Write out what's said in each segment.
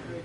Great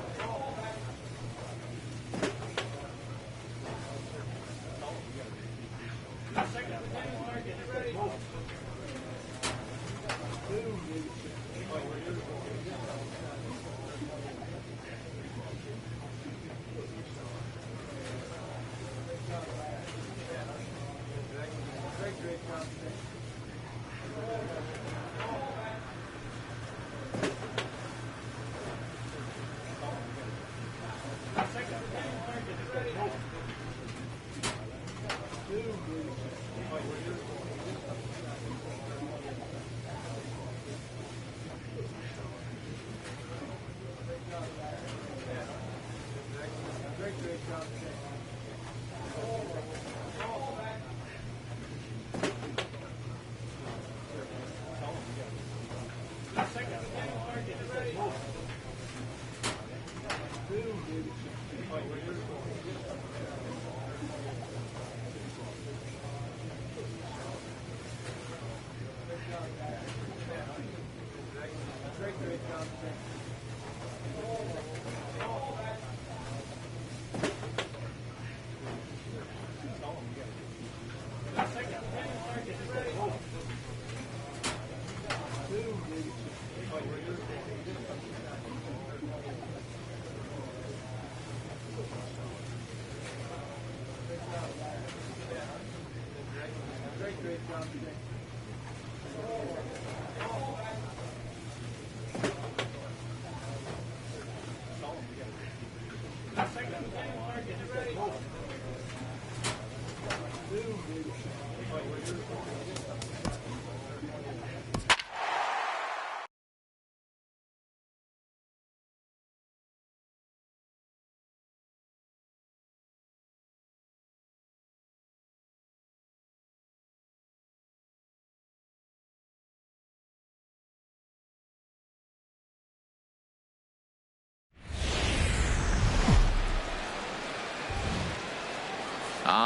Great job today.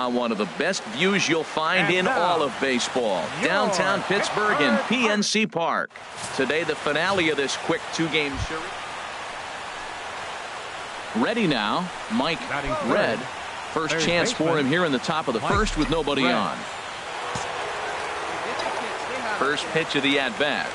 One of the best views you'll find in all of baseball. Downtown Pittsburgh in PNC Park. Today, the finale of this quick two-game series. Ready now, Mike Red. First chance for him here in the top of the first with nobody on. First pitch of the at-bat.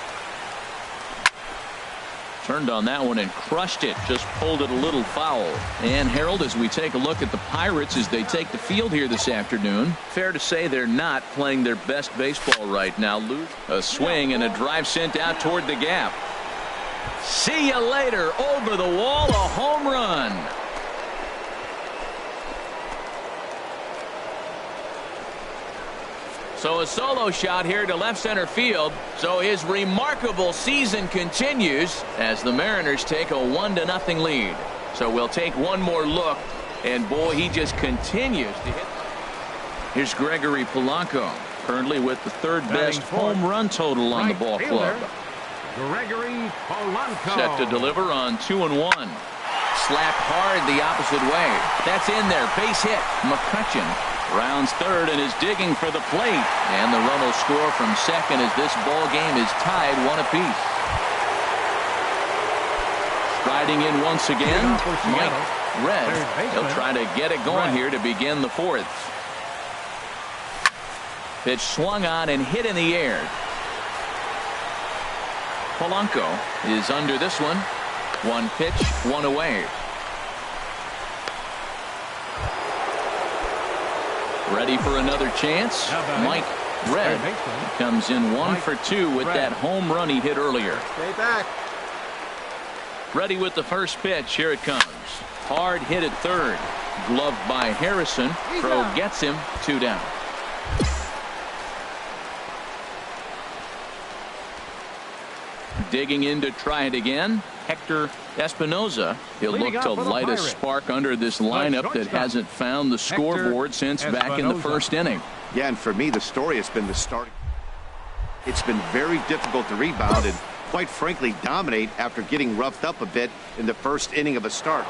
Turned on that one and crushed it. Just pulled it a little foul. And Harold, as we take a look at the Pirates as they take the field here this afternoon, fair to say they're not playing their best baseball right now. A swing and a drive sent out toward the gap. See you later. Over the wall, a home run. So a solo shot here to left center field. So his remarkable season continues as the Mariners take a 1-0 lead. So we'll take one more look, and boy, he just continues to hit. Here's Gregory Polanco, currently with the third best home run total on the ball club. Gregory Polanco. Set to deliver on 2-1. Slapped hard the opposite way. That's in there. Base hit. McCutcheon rounds third and is digging for the plate. And the run will score from second as this ball game is tied 1 apiece. Striding in once again, MikeRedz. He'll try to get it going here to begin the fourth. Pitch swung on and hit in the air. Polanco is under this one. One pitch, one away. Ready for another chance. MikeRedz comes in 1 for 2 with that home run he hit earlier. Stay back. Ready with the first pitch. Here it comes. Hard hit at third. Gloved by Harrison. Throw gets him. 2 down. Digging in to try it again. Hector Espinoza. He'll look to light a spark under this lineup that hasn't found the scoreboard since back in the first inning. Yeah, and for me, the story has been the starting. It's been very difficult to rebound and, quite frankly, dominate after getting roughed up a bit in the first inning of a start.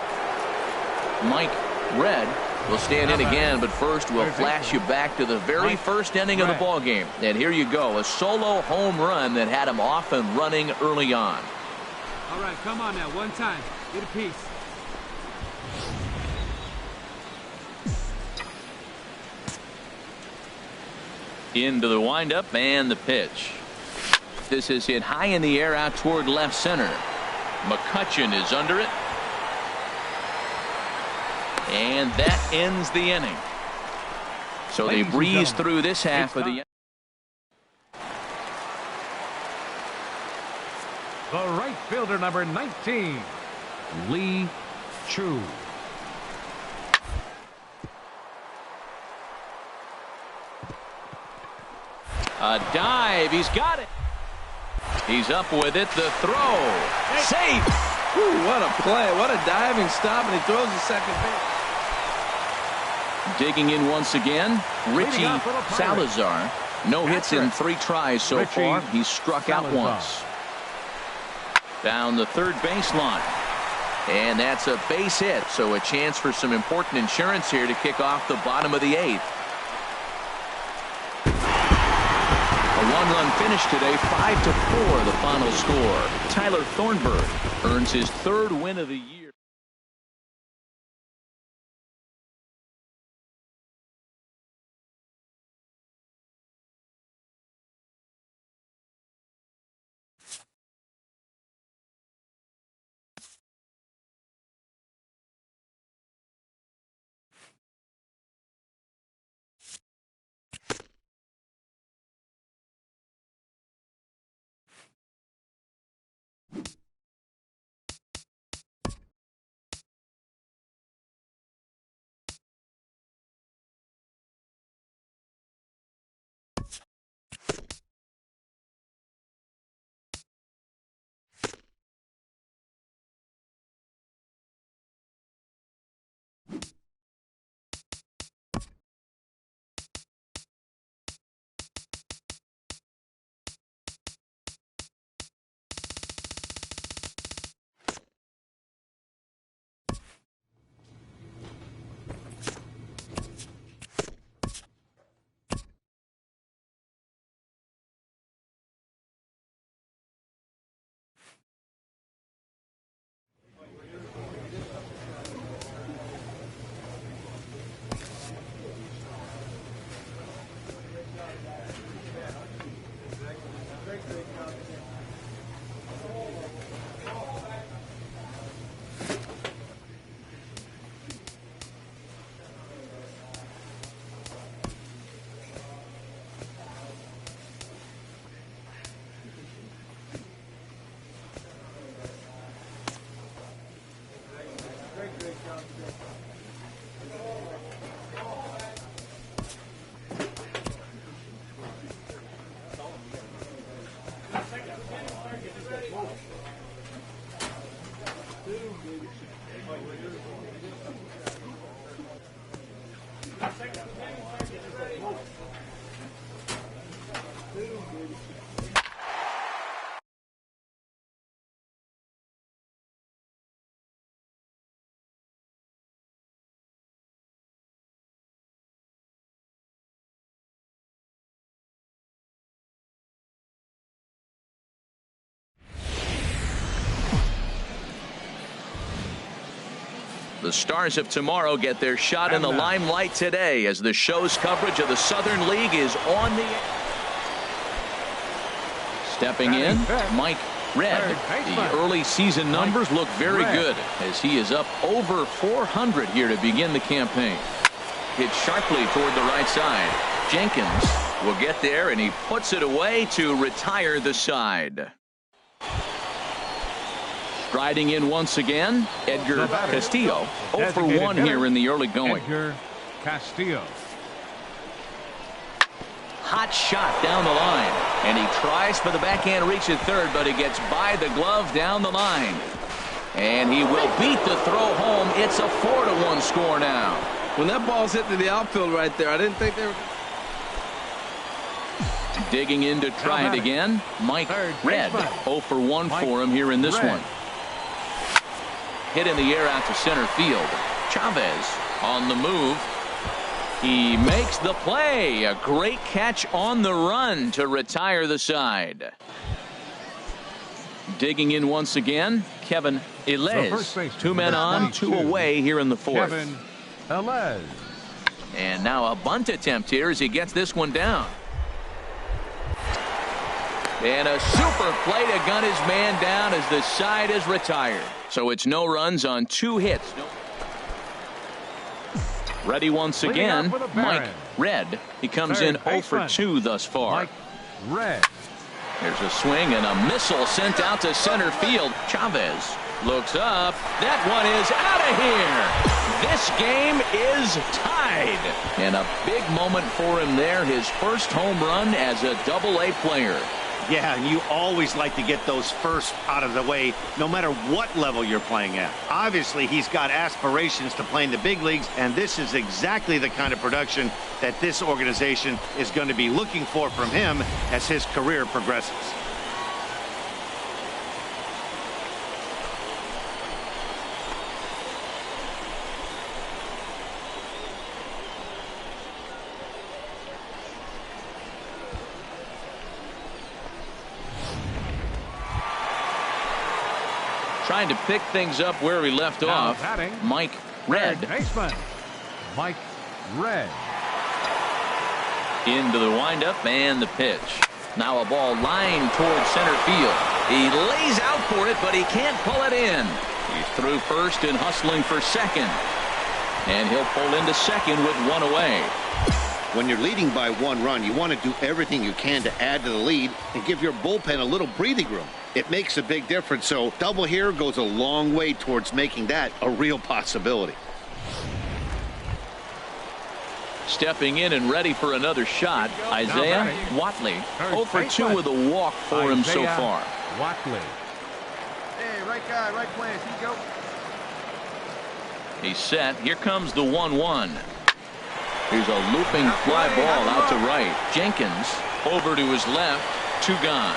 MikeRedz will stand in again, but first we'll flash you back to the very first inning of the ball game. And here you go, a solo home run that had him off and running early on. All right, come on now, one time. Get a piece. Into the windup and the pitch. This is hit high in the air out toward left center. McCutcheon is under it. And that ends the inning. So they breeze through this half of the inning. The right fielder, number 19, Lee Chu. A dive. He's got it. He's up with it. The throw. Safe. Ooh, what a play. What a diving stop, and he throws the second pitch. Digging in once again, Richie Leading off for the Pirates. Salazar. No hits in 3 tries so Richie far. He's struck out Salazar. once. Down the third baseline. And that's a base hit, so a chance for some important insurance here to kick off the bottom of the 8th. A 1-run finish today, 5-4 the final score. Tyler Thornburg earns his 3rd win of the year. The Stars of tomorrow get their shot in the limelight today as the show's coverage of the Southern League is on the air. Stepping in, MikeRedz. The early season numbers look very good as he is up over 400 here to begin the campaign. Hit sharply toward the right side. Jenkins will get there, and he puts it away to retire the side. Striding in once again, Edgar Castillo. 0 for 1 here in the early going. Edgar Castillo. Hot shot down the line, and he tries for the backhand reach at third, but he gets by the glove down the line. And he will beat the throw home. It's a 4-1 score now. When that ball's hit to the outfield right there, I didn't think they were... Digging in to try it again, MikeRedz. 0 for 1 for him here in this one. Hit in the air out to center field. Chavez on the move. He makes the play. A great catch on the run to retire the side. Digging in once again, Kevin Elez. 2 men on, 2 away here in the 4th. Kevin Elez. And now a bunt attempt here as he gets this one down. And a super play to gun his man down as the side is retired. So it's no runs on 2 hits. Ready once again, MikeRedz. He comes in 0 for 2 thus far. MikeRedz. There's a swing and a missile sent out to center field. Chavez looks up. That one is out of here. This game is tied. And a big moment for him there. His first home run as a Double-A player. Yeah, and you always like to get those first out of the way, no matter what level you're playing at. Obviously, he's got aspirations to play in the big leagues, and this is exactly the kind of production that this organization is going to be looking for from him as his career progresses. Trying to pick things up where we left Now off. batting, MikeRedz. third baseman, MikeRedz. Into the windup and the pitch. Now a ball lined towards center field. He lays out for it, but he can't pull it in. He's through first and hustling for second. And he'll pull into second with one away. When you're leading by 1 run, you want to do everything you can to add to the lead and give your bullpen a little breathing room. It makes a big difference, so double here goes a long way towards making that a real possibility. Stepping in and ready for another shot, Isaiah Watley. 0 for 2 with a walk for him so far. Watley. Hey, right guy, right place. Here you go. He's set. Here comes the 1-1. Here's a looping fly ball out to right. Jenkins over to his left. 2 gone.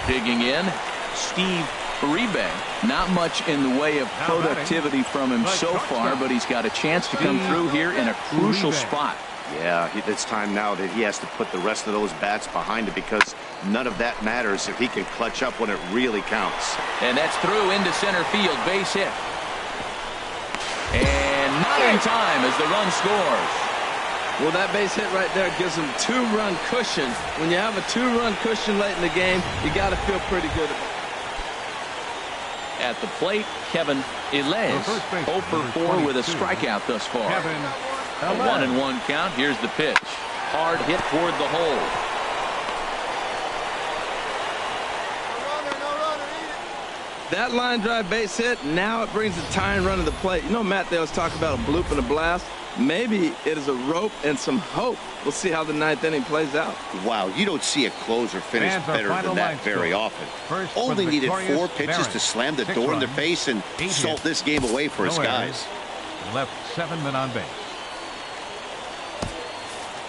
Digging in, Steve Uribe. Not much in the way of productivity from him so far, but he's got a chance to come through here in a crucial spot. Yeah, it's time now that he has to put the rest of those bats behind it, because none of that matters if he can clutch up when it really counts. And that's through into center field, base hit. And not in time as the run scores. Well, that base hit right there gives him 2-run cushion. When you have a 2-run cushion late in the game, you got to feel pretty good about it. At the plate, Kevin Ilez, 0 for 4 with a strikeout thus far. A 1-1 count. Here's the pitch. Hard hit toward the hole. That line drive base hit, now it brings the tying run to the plate. You know, Matt, they always talk about a bloop and a blast. Maybe it is a rope and some hope. We'll see how the 9th inning plays out. Wow, you don't see a closer finish better than that very often. Only needed 4 pitches to slam the door in their face and salt this game away for his guys. Left 7 men on base.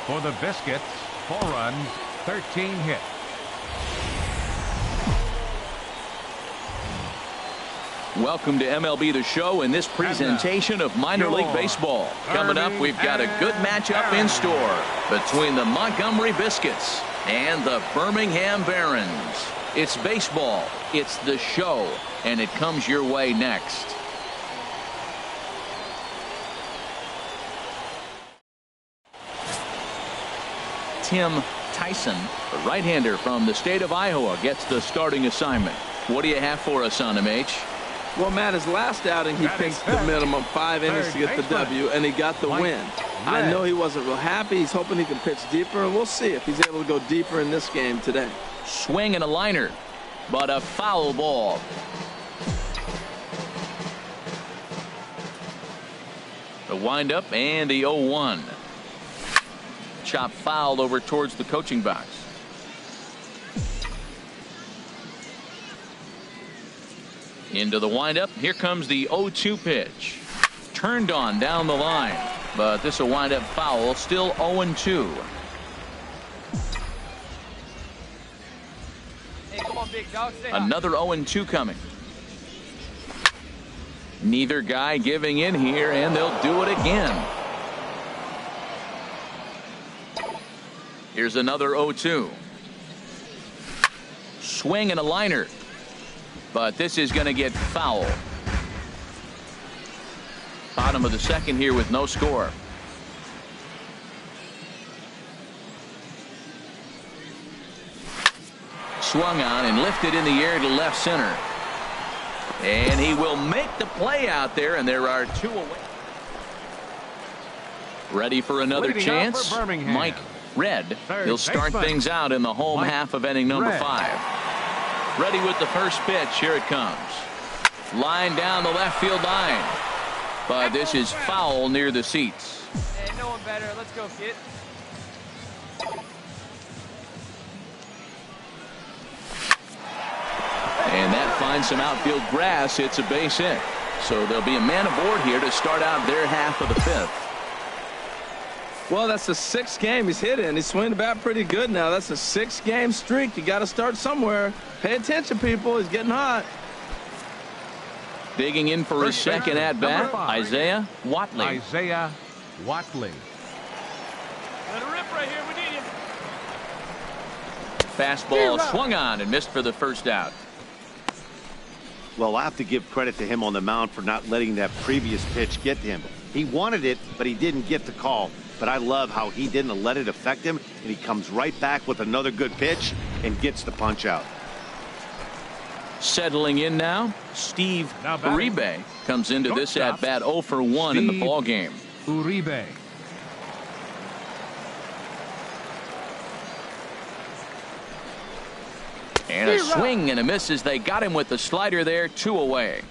For the Biscuits, 4 runs, 13 hits. Welcome to MLB The Show and this presentation of minor league baseball. Coming up, we've got a good matchup in store between the Montgomery Biscuits and the Birmingham Barons. It's baseball, it's the show, and it comes your way next. Tim Tyson, the right-hander from the state of Iowa, gets the starting assignment. What do you have for us on him, H? Well, Matt, his last outing, he pitched the minimum 5 innings to get the W, and he got the win. I know he wasn't real happy. He's hoping he can pitch deeper, and we'll see if he's able to go deeper in this game today. Swing and a liner, but a foul ball. The windup and the 0-1. Chop fouled over towards the coaching box. Into the windup. Here comes the 0-2 pitch. Turned on down the line, but this will wind up foul. Still 0-2. Hey, come on, big dog. Stay Another 0-2 coming. Neither guy giving in here, and they'll do it again. Here's another 0-2. Swing and a liner. But this is going to get foul. Bottom of the second here with no score. Swung on and lifted in the air to left center. And he will make the play out there, and there are 2 away. Ready for another chance? MikeRedz. He'll start things out in the home half of inning number 5. Ready with the first pitch. Here it comes. Line down the left field line. But this is foul near the seats. Hey, no one better. Let's go, kid. finds some outfield grass. It's a base hit. So there'll be a man aboard here to start out their half of the 5th. Well, that's the 6th game he's hit in. He's swinging the bat pretty good now. That's a 6-game streak. You got to start somewhere. Pay attention, people. He's getting hot. Digging in for his second at-bat, Isaiah Watley. Isaiah Watley. Let it rip right here. We need him. Fastball swung on and missed for the first out. Well, I have to give credit to him on the mound for not letting that previous pitch get to him. He wanted it, but he didn't get the call. But I love how he didn't let it affect him, and he comes right back with another good pitch and gets the punch out. Settling in now, Steve Uribe comes into this at-bat 0 for 1 in the ball game. Uribe. And a swing and a miss as they got him with the slider there, 2 away.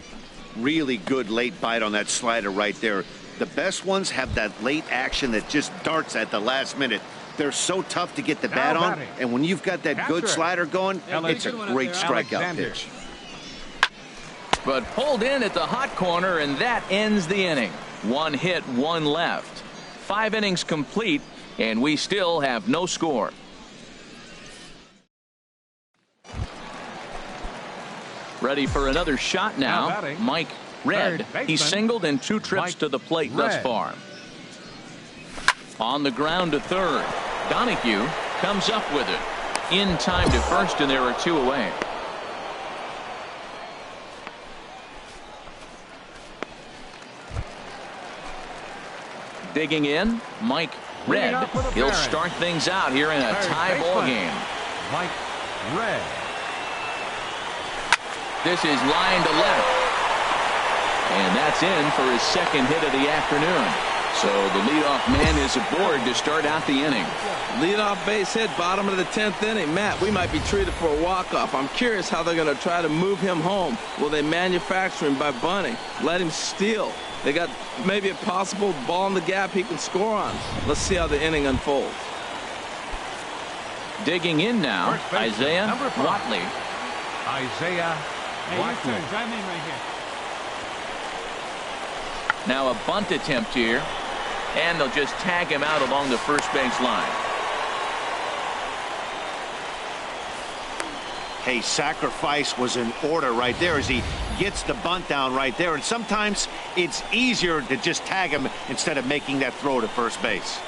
Really good late bite on that slider right there. The best ones have that late action that just darts at the last minute. They're so tough to get the bat on, and when you've got that good slider going, it's a great strikeout pitch. But pulled in at the hot corner, and that ends the inning. 1 hit, 1 left. 5 innings complete, and we still have no score. Ready for another shot now, MikeRedz. He's singled in 2 trips to the plate thus far. On the ground to third. Donahue comes up with it. In time to first, and there are 2 away. Digging in, MikeRedz. He'll start things out here in a tie ball game. MikeRedz. This is line to left. And that's in for his second hit of the afternoon. So the leadoff man is aboard to start out the inning. Leadoff base hit, bottom of the 10th inning. Matt, we might be treated for a walk-off. I'm curious how they're going to try to move him home. Will they manufacture him by bunting? Let him steal? They got maybe a possible ball in the gap he can score on. Let's see how the inning unfolds. Digging in now, Isaiah Watley. Isaiah Watley. Drive in right here. Now a bunt attempt here, and they'll just tag him out along the first base line. Hey, sacrifice was in order right there as he gets the bunt down right there. And sometimes it's easier to just tag him instead of making that throw to first base.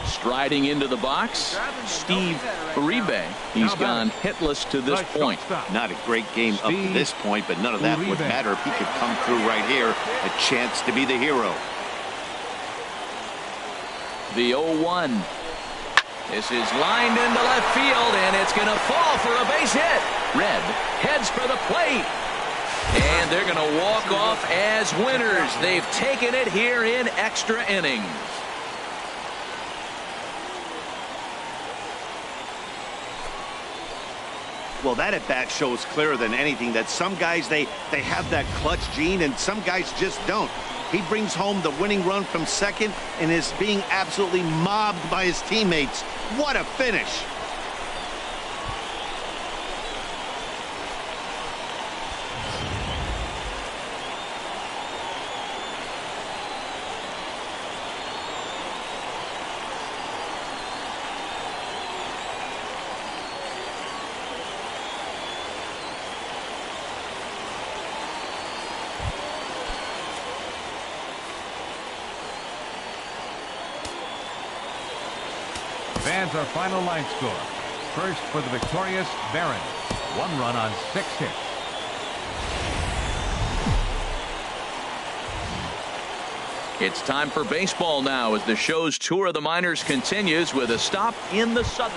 Striding into the box, Steve Uribe. He's gone hitless to this point. Not a great game up to this point, but none of that would matter if he could come through right here. A chance to be the hero. The 0-1. This is lined into left field, and it's going to fall for a base hit. Red heads for the plate. And they're going to walk off as winners. They've taken it here in extra innings. Well, that at-bat shows clearer than anything that some guys, they have that clutch gene, and some guys just don't. He brings home the winning run from second and is being absolutely mobbed by his teammates. What a finish. Fans, our final line score. First for the victorious Barons. 1 run on 6 hits. It's time for baseball now as the show's tour of the minors continues with a stop in the Southern.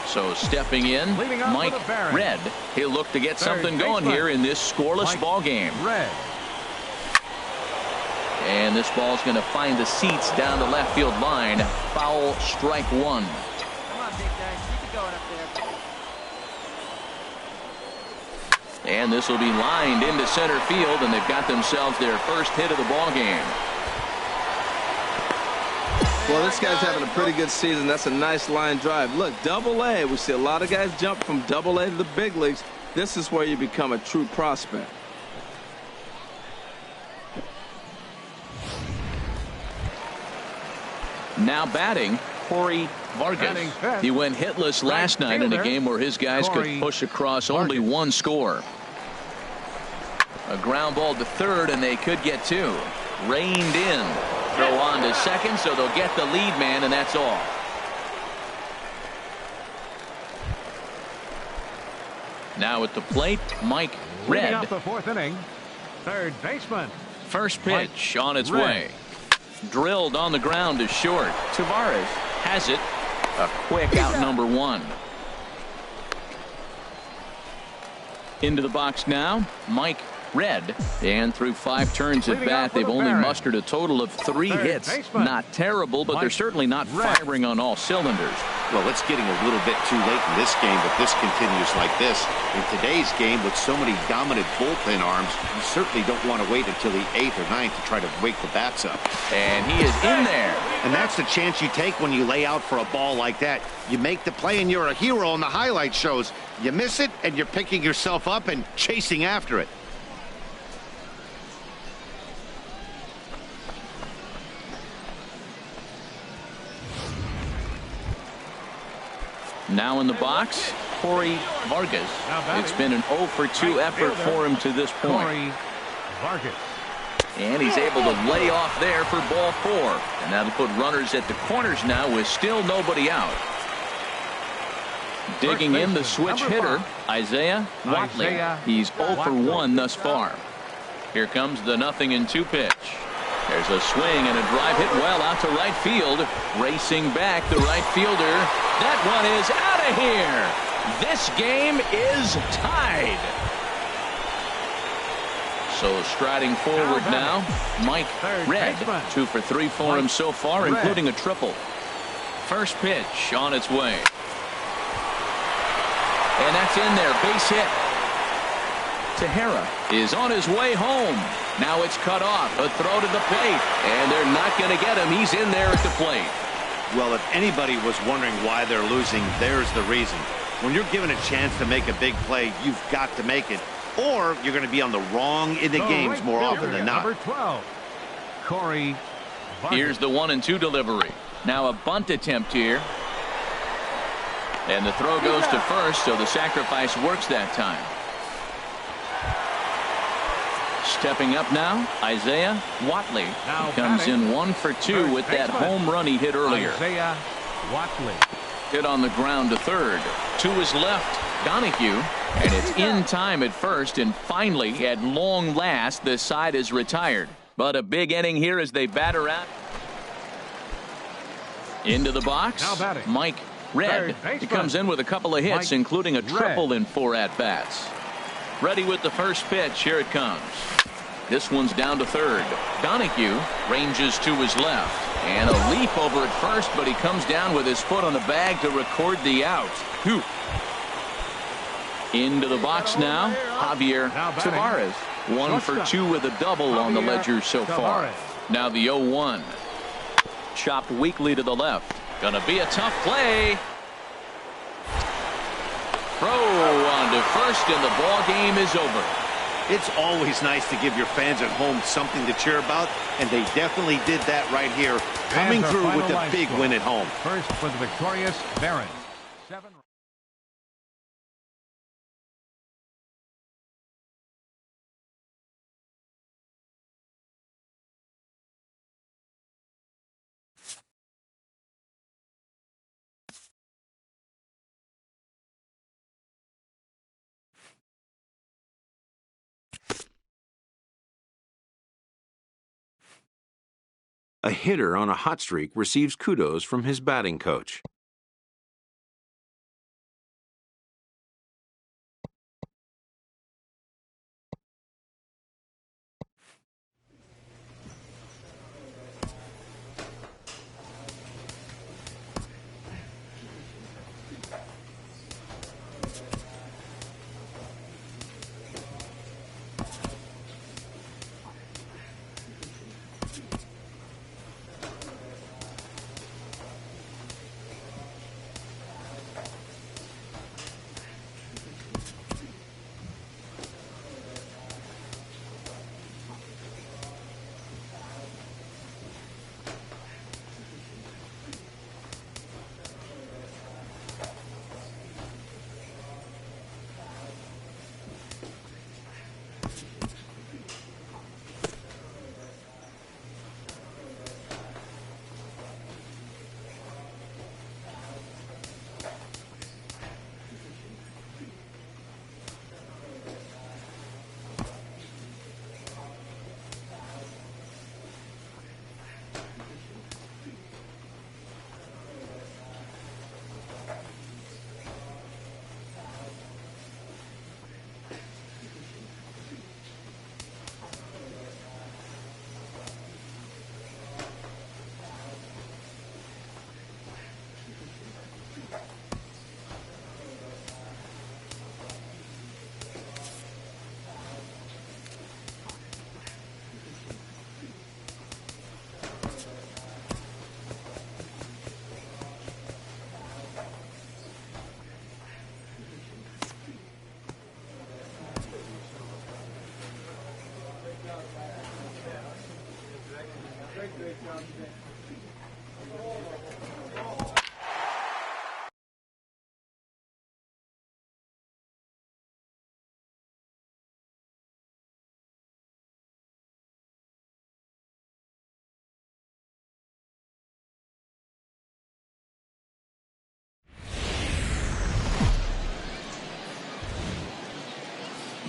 So stepping in, MikeRedz. He'll look to get something going here in this scoreless ball game. And this ball's going to find the seats down the left field line. Foul, strike 1. Come on, big guy. Keep it going up there. And this will be lined into center field, and they've got themselves their first hit of the ball game. Well, this guy's having a pretty good season. That's a nice line drive. Look, Double-A. We see a lot of guys jump from Double-A to the big leagues. This is where you become a true prospect. Now batting, Corey Vargas. He went hitless last night in a game where his guys could push across only one score. A ground ball to third, and they could get two. Reined in. Throw on to second, so they'll get the lead man, and that's all. Now at the plate, Mike Leading Red. off the fourth inning, third baseman. First pitch on its way. Drilled on the ground to short. Tavares has it. A quick out number one. Into the box now, Mike Red. And through 5 turns at bat, they've only mustered a total of 3 hits. Not terrible, but they're certainly not firing on all cylinders. Well, it's getting a little bit too late in this game, but this continues like this. In today's game, with so many dominant bullpen arms, you certainly don't want to wait until the 8th or 9th to try to wake the bats up. And he is in there. And that's the chance you take when you lay out for a ball like that. You make the play and you're a hero on the highlight shows. You miss it and you're picking yourself up and chasing after it. Now in the box, Corey Vargas. It's been an 0 for 2 effort for him to this point. Corey Vargas. And he's able to lay off there for ball 4. And that'll put runners at the corners now with still nobody out. Digging in the switch hitter, Isaiah Watley. He's 0 for 1 thus far. Here comes the 0-2 pitch. There's a swing and a drive hit well out to right field. Racing back, the right fielder. That one is out of here. This game is tied. So striding forward now, Mike Red. 2 for 3 for him so far, including a triple. First pitch on its way. And that's in there, base hit. Tejera is on his way home. Now it's cut off. A throw to the plate. And they're not going to get him. He's in there at the plate. Well, if anybody was wondering why they're losing, there's the reason. When you're given a chance to make a big play, you've got to make it. Or you're going to be on the wrong end of games more often than not. Number 12, Corey Vargas. Here's the 1-2 delivery. Now a bunt attempt here. And the throw goes to first, so the sacrifice works that time. Stepping up now, Isaiah Watley. He comes in 1 for 2 with that home run he hit earlier. Isaiah Watley. Hit on the ground to third. To his left, Donahue. And it's in time at first, and finally, at long last, the side is retired. But a big inning here as they batter out. Into the box, Mike Red. He comes in with a couple of hits, including a triple in 4 at-bats. Ready with the first pitch. Here it comes. This one's down to third. Donahue ranges to his left. And a leap over at first, but he comes down with his foot on the bag to record the out. Whew. Into the box now, Javier Tavares. 1 for 2 with a double on the ledger so far. Now the 0-1. Chopped weakly to the left. Gonna be a tough play. Throw on to first, and the ball game is over. It's always nice to give your fans at home something to cheer about, and they definitely did that right here, coming through with a big win at home. First for the victorious Barons. 7. A hitter on a hot streak receives kudos from his batting coach.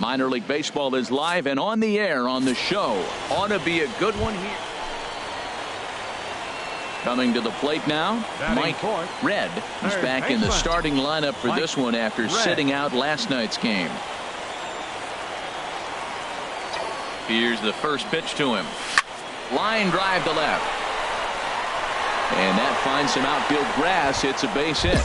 Minor League Baseball is live and on the air on the show. Ought to be a good one here. Coming to the plate now, MikeRedz321's. He's back in the starting lineup for this one after sitting out last night's game. Here's the first pitch to him. Line drive to left. And that finds some outfield grass. Hits a base hit.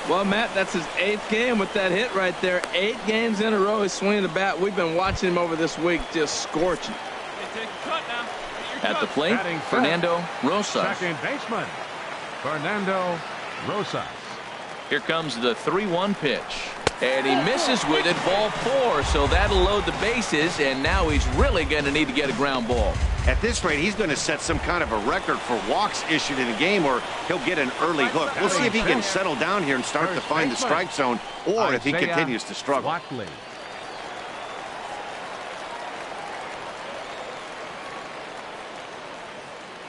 Well, Matt, that's his 8th game with that hit right there. 8 games in a row he's swinging the bat. We've been watching him over this week just scorching. At the plate, Fernando Rosas. Second baseman, Fernando Rosas. Here comes the 3-1 pitch. And he misses with it, ball 4. So that'll load the bases, and now he's really going to need to get a ground ball. At this rate, he's going to set some kind of a record for walks issued in a game, or he'll get an early hook. We'll see if he can settle down here and start to find the strike zone, or if he continues to struggle.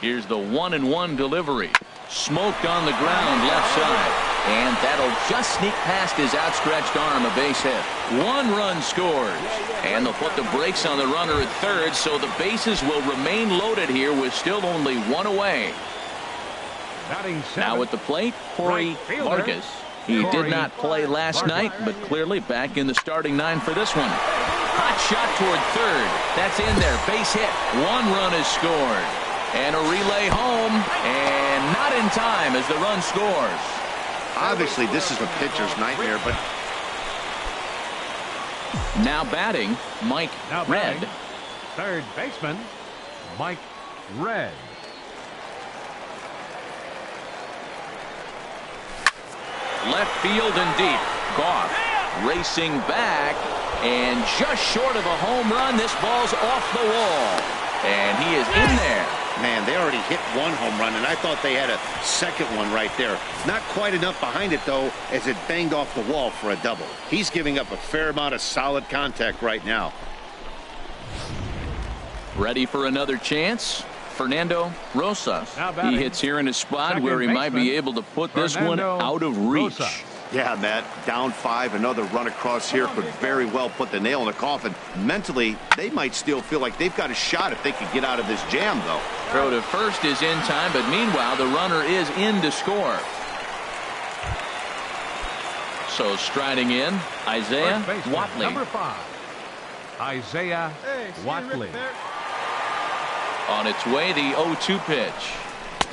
Here's the 1-1 delivery. Smoked on the ground left side. And that'll just sneak past his outstretched arm, a base hit. 1 run scores. And they'll put the brakes on the runner at third, so the bases will remain loaded here with still only 1 away. Now at the plate, Corey Vargas. He did not play last night, but clearly back in the starting 9 for this one. Hot shot toward third. That's in there. Base hit. 1 run is scored. And a relay home, and not in time as the run scores. Obviously, this is a pitcher's nightmare, but... Now batting, MikeRedz321's. Third baseman, MikeRedz321. Left field and deep. Goff racing back, and just short of a home run, this ball's off the wall. And he is in there. Man, they already hit 1 home run, and I thought they had a second one right there. Not quite enough behind it, though, as it banged off the wall for a double. He's giving up a fair amount of solid contact right now. Ready for another chance? Fernando Rosas. He hits here in a spot where he might be able to put this one out of reach. Yeah, Matt, down 5, another run across here could very well put the nail in the coffin. Mentally, they might still feel like they've got a shot if they could get out of this jam, though. Throw to first is in time, but meanwhile, the runner is in to score. So striding in, Isaiah Watley. Number 5, Isaiah Watley. On its way, the 0-2 pitch.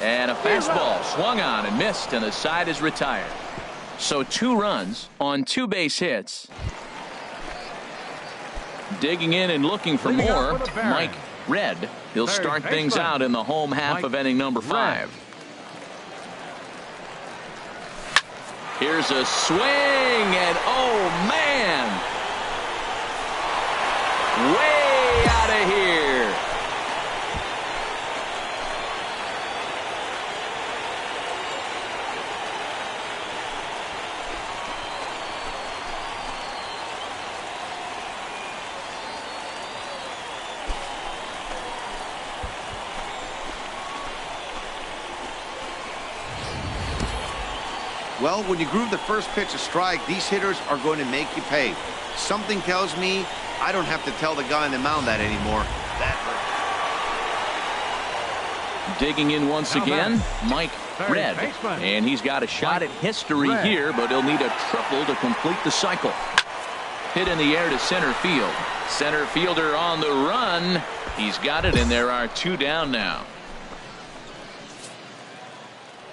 And a fastball swung on and missed, and the side is retired. So 2 runs on 2 base hits. Digging in and looking for more, MikeRedz321. He'll start things out in the home half of inning number 5. Here's a swing, and oh man, way out of here. Well, when you groove the first pitch a strike, these hitters are going to make you pay. Something tells me I don't have to tell the guy on the mound that anymore. That hurt. Digging in once again, MikeRedz321. And he's got a shot at history here, but he'll need a triple to complete the cycle. Hit in the air to center field. Center fielder on the run. He's got it, and there are 2 down now.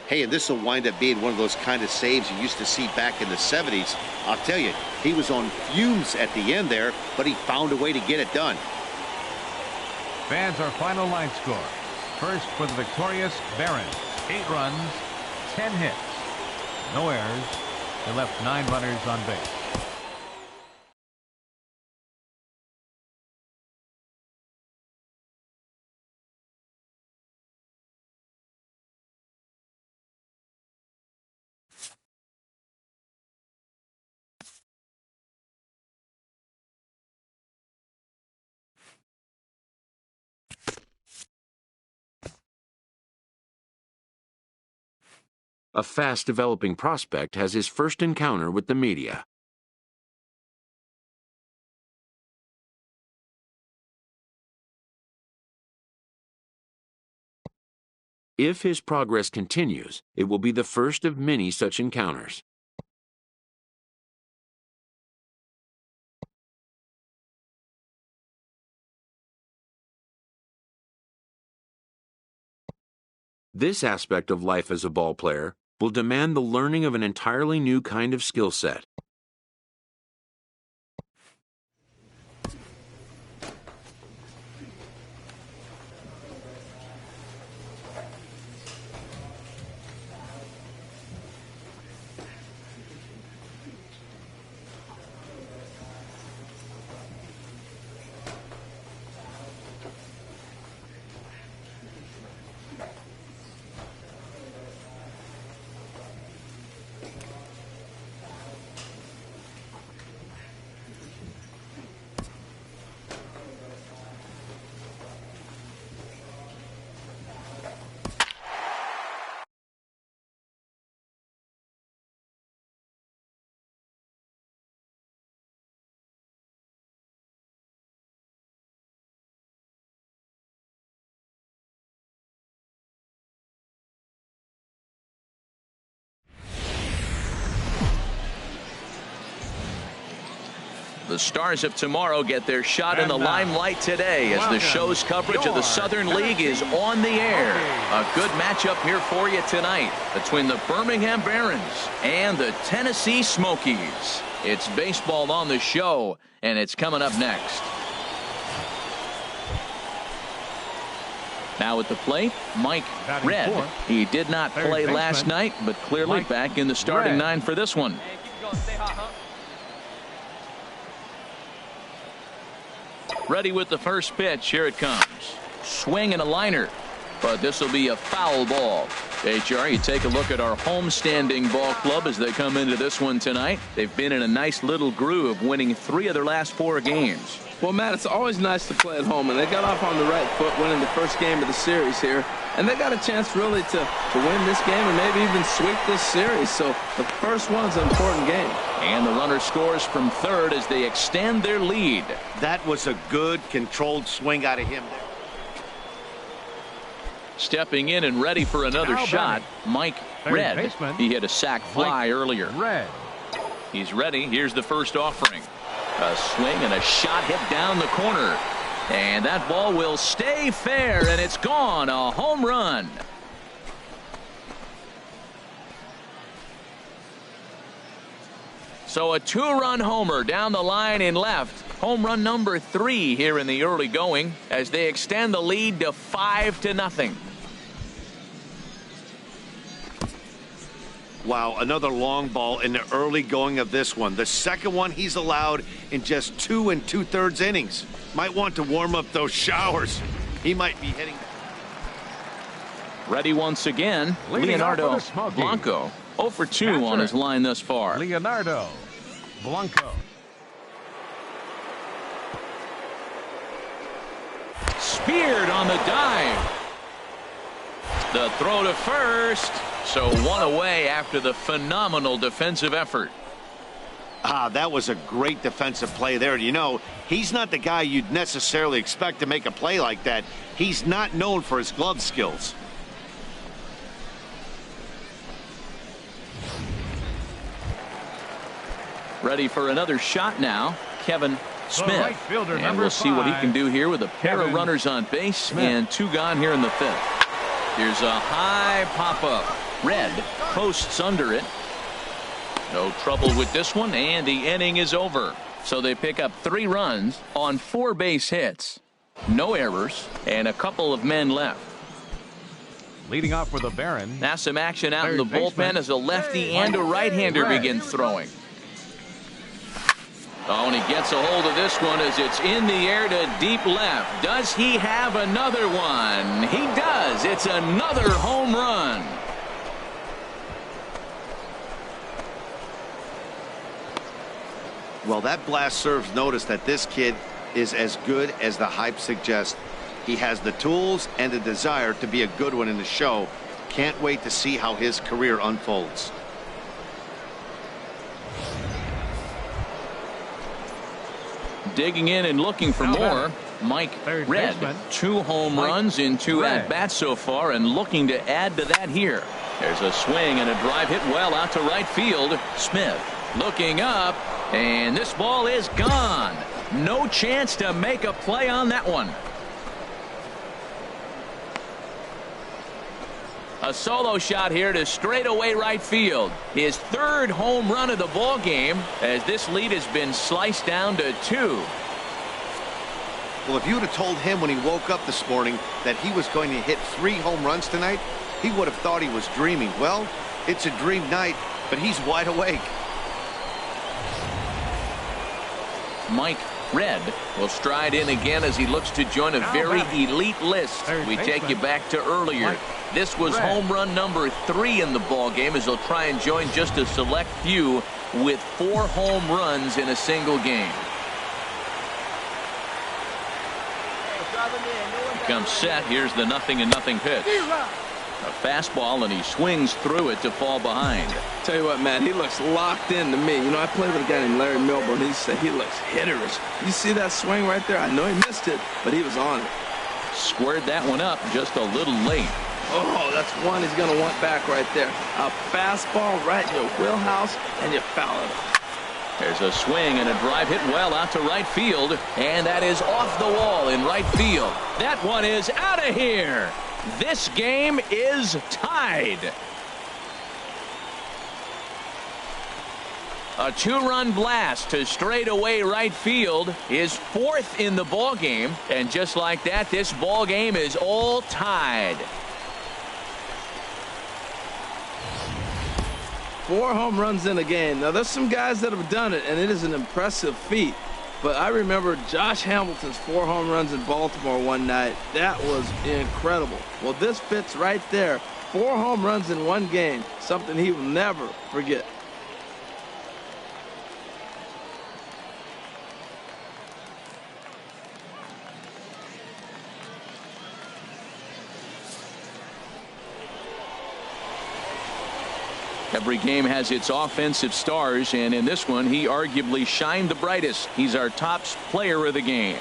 Hey, and this will wind up being one of those kind of saves you used to see back in the 70s. I'll tell you, he was on fumes at the end there, but he found a way to get it done. Fans, our final line score. First for the victorious Barons. 8 runs, 10 hits. No errors. They left 9 runners on base. A fast-developing prospect has his first encounter with the media. If his progress continues, it will be the first of many such encounters. This aspect of life as a ball player will demand the learning of an entirely new kind of skill set. The stars of tomorrow get their shot in the limelight today as the show's coverage of the Southern League is on the air. A good matchup here for you tonight between the Birmingham Barons and the Tennessee Smokies. It's baseball on the show, and it's coming up next. Now at the plate, MikeRedz321's. He did not play last night, but clearly back in the starting nine for this one. Hey, keep going. Stay hot, huh? Ready with the first pitch. Here it comes. Swing and a liner. But this will be a foul ball. HR, you take a look at our homestanding ball club as they come into this one tonight. They've been in a nice little groove, winning 3 of their last 4 games. Well, Matt, it's always nice to play at home, and they got off on the right foot winning the first game of the series here. And they got a chance really to win this game and maybe even sweep this series. So the first one's an important game. And the runner scores from third as they extend their lead. That was a good, controlled swing out of him there. Stepping in and ready for another shot, MikeRedz321's. He hit a sac fly earlier. He's ready. Here's the first offering. A swing and a shot hit down the corner. And that ball will stay fair, and it's gone. A home run. So a 2-run homer down the line in left. Home run number 3 here in the early going as they extend the lead to 5-0. Wow, another long ball in the early going of this one. The second one he's allowed in just 2 2/3 innings. Might want to warm up those showers. He might be hitting. Ready once again, Leonardo Blanco. 0 for 2 on his line thus far. Leonardo Blanco. Speared on the dive. The throw to first. So 1 away after the phenomenal defensive effort. That was a great defensive play there. You know, he's not the guy you'd necessarily expect to make a play like that. He's not known for his glove skills. Ready for another shot now, Kevin Smith. Right fielder, and we'll see what he can do here with a pair of runners on base and 2 gone here in the 5th. Here's a high pop-up. Red posts under it. No trouble with this one, and the inning is over. So they pick up 3 runs on 4 base hits. No errors, and a couple of men left. Leading off for the Barons. Now some action out in the bullpen as a lefty and a right-hander begin throwing. Oh, and he gets a hold of this one as it's in the air to deep left. Does he have another one? He does. It's another home run. Well, that blast serves notice that this kid is as good as the hype suggests. He has the tools and the desire to be a good one in the show. Can't wait to see how his career unfolds. Digging in and looking for more. MikeRedz, 2 home runs in 2 at-bats so far, and looking to add to that here. There's a swing and a drive hit well out to right field. Smith looking up, and this ball is gone. No chance to make a play on that one. A solo shot here to straightaway right field. His 3rd home run of the ball game, as this lead has been sliced down to 2. Well, if you would have told him when he woke up this morning that he was going to hit 3 home runs tonight, he would have thought he was dreaming. Well, it's a dream night, but he's wide awake. MikeRedz will stride in again as he looks to join a very elite list. We take you back to earlier. This was home run number 3 in the ball game, as he'll try and join just a select few with 4 home runs in a single game. Comes set. Here's the 0-0 pitch. A fastball, and he swings through it to fall behind. Tell you what, Matt, he looks locked in to me. You know, I played with a guy named Larry Milburn. He said he looks hitterish. You see that swing right there? I know he missed it, but he was on it. Squared that one up just a little late. Oh, that's one he's going to want back right there. A fastball right in your wheelhouse, and you foul it. There's a swing and a drive hit well out to right field, and that is off the wall in right field. That one is out of here. This game is tied. A 2-run blast to straightaway right field, his 4th in the ball game, and just like that, this ball game is all tied. 4 home runs in a game. Now, there's some guys that have done it, and it is an impressive feat. But I remember Josh Hamilton's 4 home runs in Baltimore one night. That was incredible. Well, this fits right there. 4 home runs in one game, something he will never forget. Every game has its offensive stars, and in this one, he arguably shined the brightest. He's our top player of the game.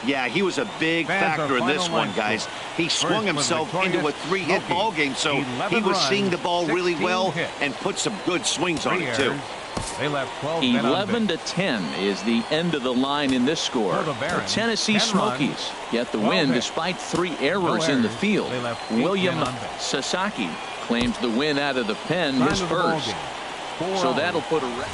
Yeah, he was a big factor in this one, guys. He swung himself into a 3-hit ball game, so he was seeing the ball really well and put some good swings on it, too. They left 11-10 is the end of the line in this score. The Tennessee Smokies get the win despite 3 errors in the field. William Sasaki claims the win out of the pen, his first. So that'll put a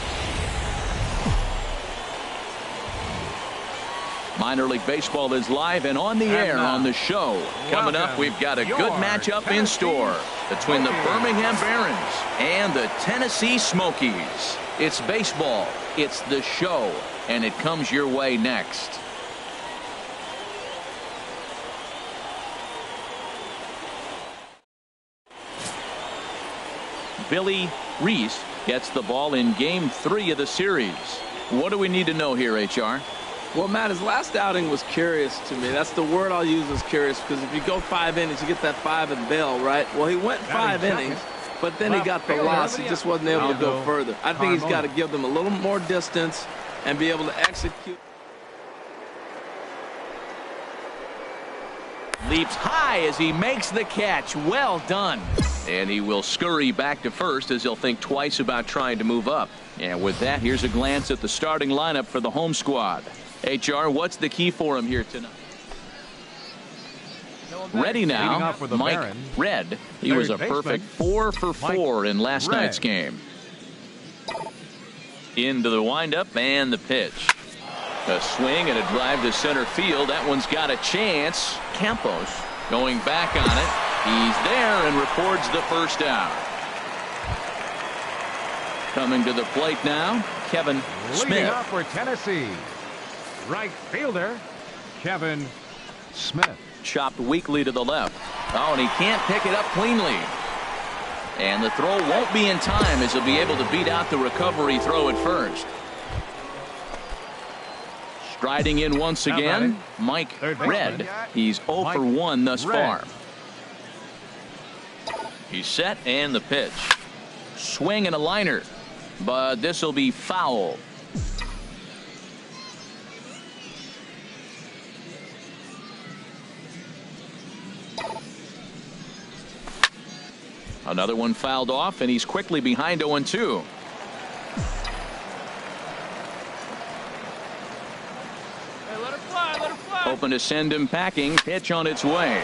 Minor League Baseball is live and on the air on the show. Coming up, we've got a good matchup in store between the Birmingham Barons and the Tennessee Smokies. It's baseball, it's the show, and it comes your way next. Billy Reese gets the ball in Game 3 of the series. What do we need to know here, HR? Well, Matt, his last outing was curious to me. That's the word I'll use, is curious, because if you go 5 innings, you get that 5 and bail, right? Well, he went 5 innings, but then he got the loss. He just wasn't able to go further. I think he's got to give them a little more distance and be able to execute. Leaps high as he makes the catch. Well done. And he will scurry back to first as he'll think twice about trying to move up. And with that, here's a glance at the starting lineup for the home squad. HR, what's the key for him here tonight? Ready now, MikeRedz. He was a perfect 4 for 4 in last night's game. Into the windup and the pitch. A swing and a drive to center field. That one's got a chance. Campos going back on it. He's there and records the first out. Coming to the plate now, Kevin Smith. Leading off for Tennessee, right fielder Kevin Smith. Chopped weakly to the left. Oh, and he can't pick it up cleanly. And the throw won't be in time, as he'll be able to beat out the recovery throw at first. Striding in once again, MikeRedz. He's 0 for 1 thus far. He's set, and the pitch. Swing and a liner, but this will be foul. Another one fouled off, and he's quickly behind 0-2. Hey, let her fly, let her fly. Open to send him packing. Pitch on its way.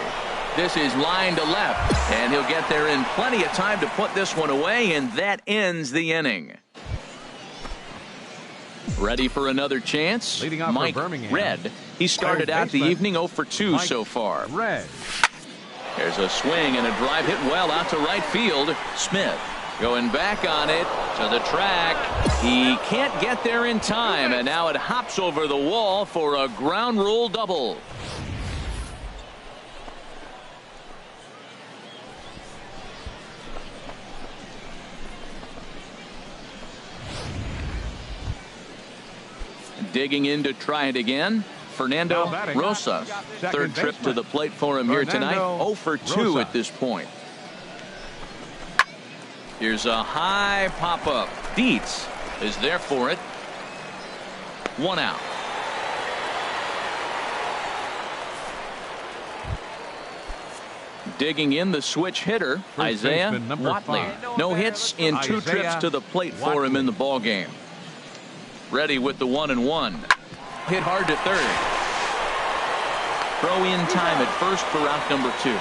This is line to left, and he'll get there in plenty of time to put this one away, and that ends the inning. Ready for another chance? Leading off Mike for Birmingham. Red. He started out the evening 0 for 2 so far. Red. There's a swing and a drive hit well out to right field. Smith going back on it to the track. He can't get there in time, and now it hops over the wall for a ground rule double. Digging in to try it again, Fernando Rosas. Third trip to the plate for him here tonight. 0 for 2 at this point. Here's a high pop-up. Dietz is there for it. 1 out. Digging in the switch hitter, Isaiah Watley. No hits in 2 trips to the plate for him in the ball game. Ready with the 1-1. Hit hard to third. Throw in time at first for out number 2.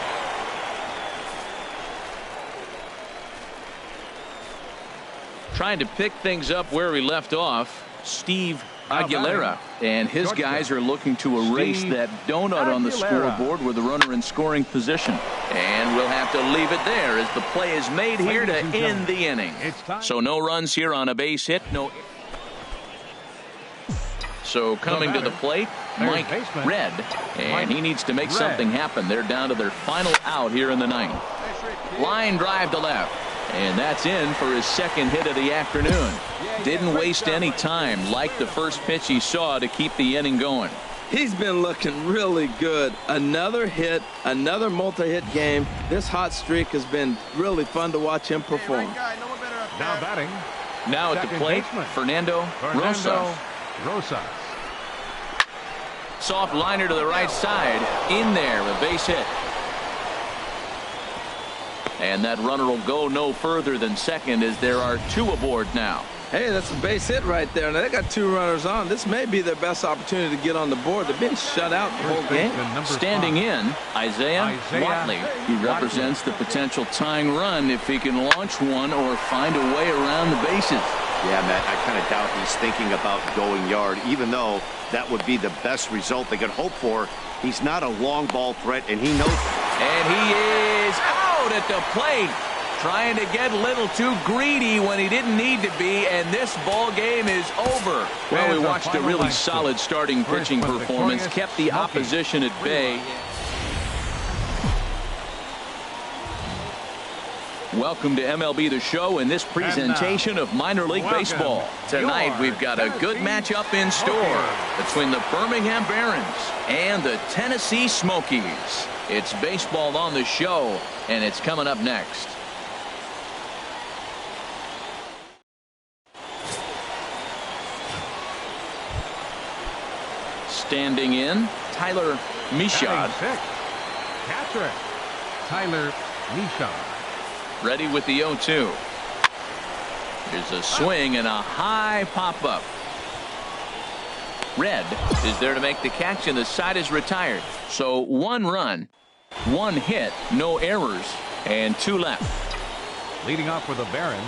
Trying to pick things up where we left off, Steve Aguilera. And his guys are looking to erase that donut on the scoreboard with the runner in scoring position. And we'll have to leave it there as the play is made here to end the inning. So no runs here on a base hit. So coming to the plate, MikeRedz, and he needs to make something happen. They're down to their final out here in the ninth. Line drive to left, and that's in for his second hit of the afternoon. Didn't waste any time, like the first pitch he saw, to keep the inning going. He's been looking really good. Another hit, another multi-hit game. This hot streak has been really fun to watch him perform. Now batting. Now at the plate, Fernando Rosas. Soft liner to the right side. In there, a base hit. And that runner will go no further than second as there are 2 aboard now. Hey, that's a base hit right there. Now they got 2 runners on. This may be their best opportunity to get on the board. They've been shut out the whole game. Standing in, Isaiah Watley. He represents the potential tying run if he can launch one or find a way around the bases. Yeah, Matt, I kind of doubt he's thinking about going yard, even though that would be the best result they could hope for. He's not a long ball threat, and he knows it. And he is out at the plate, trying to get a little too greedy when he didn't need to be, and this ball game is over. Well, we watched a really solid starting pitching performance, kept the opposition at bay. Welcome to MLB The Show and this presentation of minor league baseball. Tonight we've got a good matchup in store between the Birmingham Barons and the Tennessee Smokies. It's baseball on the show, and it's coming up next. Standing in, Tyler Michaud. Catcher, Tyler Michaud. Ready with the 0-2. Here's a swing and a high pop-up. Red is there to make the catch, and the side is retired. So 1 run, 1 hit, no errors, and 2 left. Leading off for the Barons.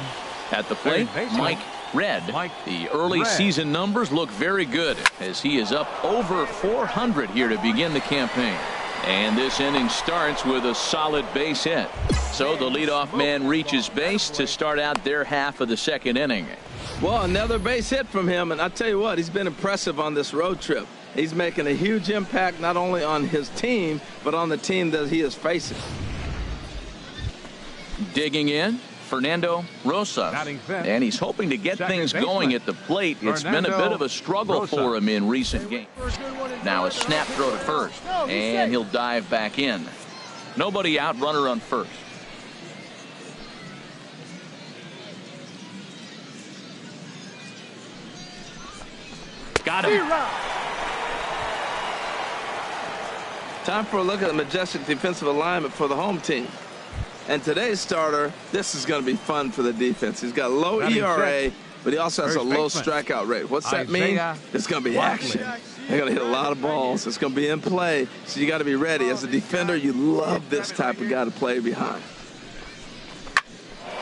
At the plate, MikeRedz. The early season numbers look very good as he is up over 400 here to begin the campaign. And this inning starts with a solid base hit. So the leadoff man reaches base to start out their half of the second inning. Well, another base hit from him, and I tell you what, he's been impressive on this road trip. He's making a huge impact not only on his team, but on the team that he is facing. Digging in, Fernando Rosas. And he's hoping to get things going at the plate. It's been a bit of a struggle for him in recent games. Now a snap throw to first, and he'll dive back in. Nobody out, runner on first. Got him. Time for a look at the majestic defensive alignment for the home team. And today's starter, this is going to be fun for the defense. He's got low Batting ERA, check. but he also has a First low baseman. strikeout rate. What's that mean? Isaiah It's going to be Barkley. action. They're going to hit a lot of balls. It's going to be in play, so you got to be ready. As a defender, you love this type of guy to play behind.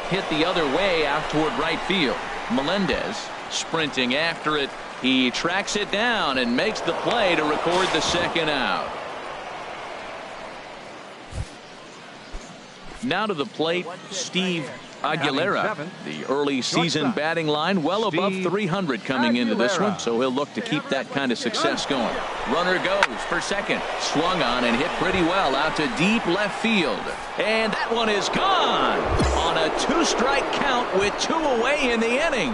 Hit the other way out toward right field. Melendez sprinting after it. He tracks it down and makes the play to record the second out. Now to the plate, Steve Aguilera. The early season batting line well above 300 coming into this one, so he'll look to keep that kind of success going. Runner goes for second. Swung on and hit pretty well out to deep left field. And that one is gone on a 2-strike count with 2 away in the inning.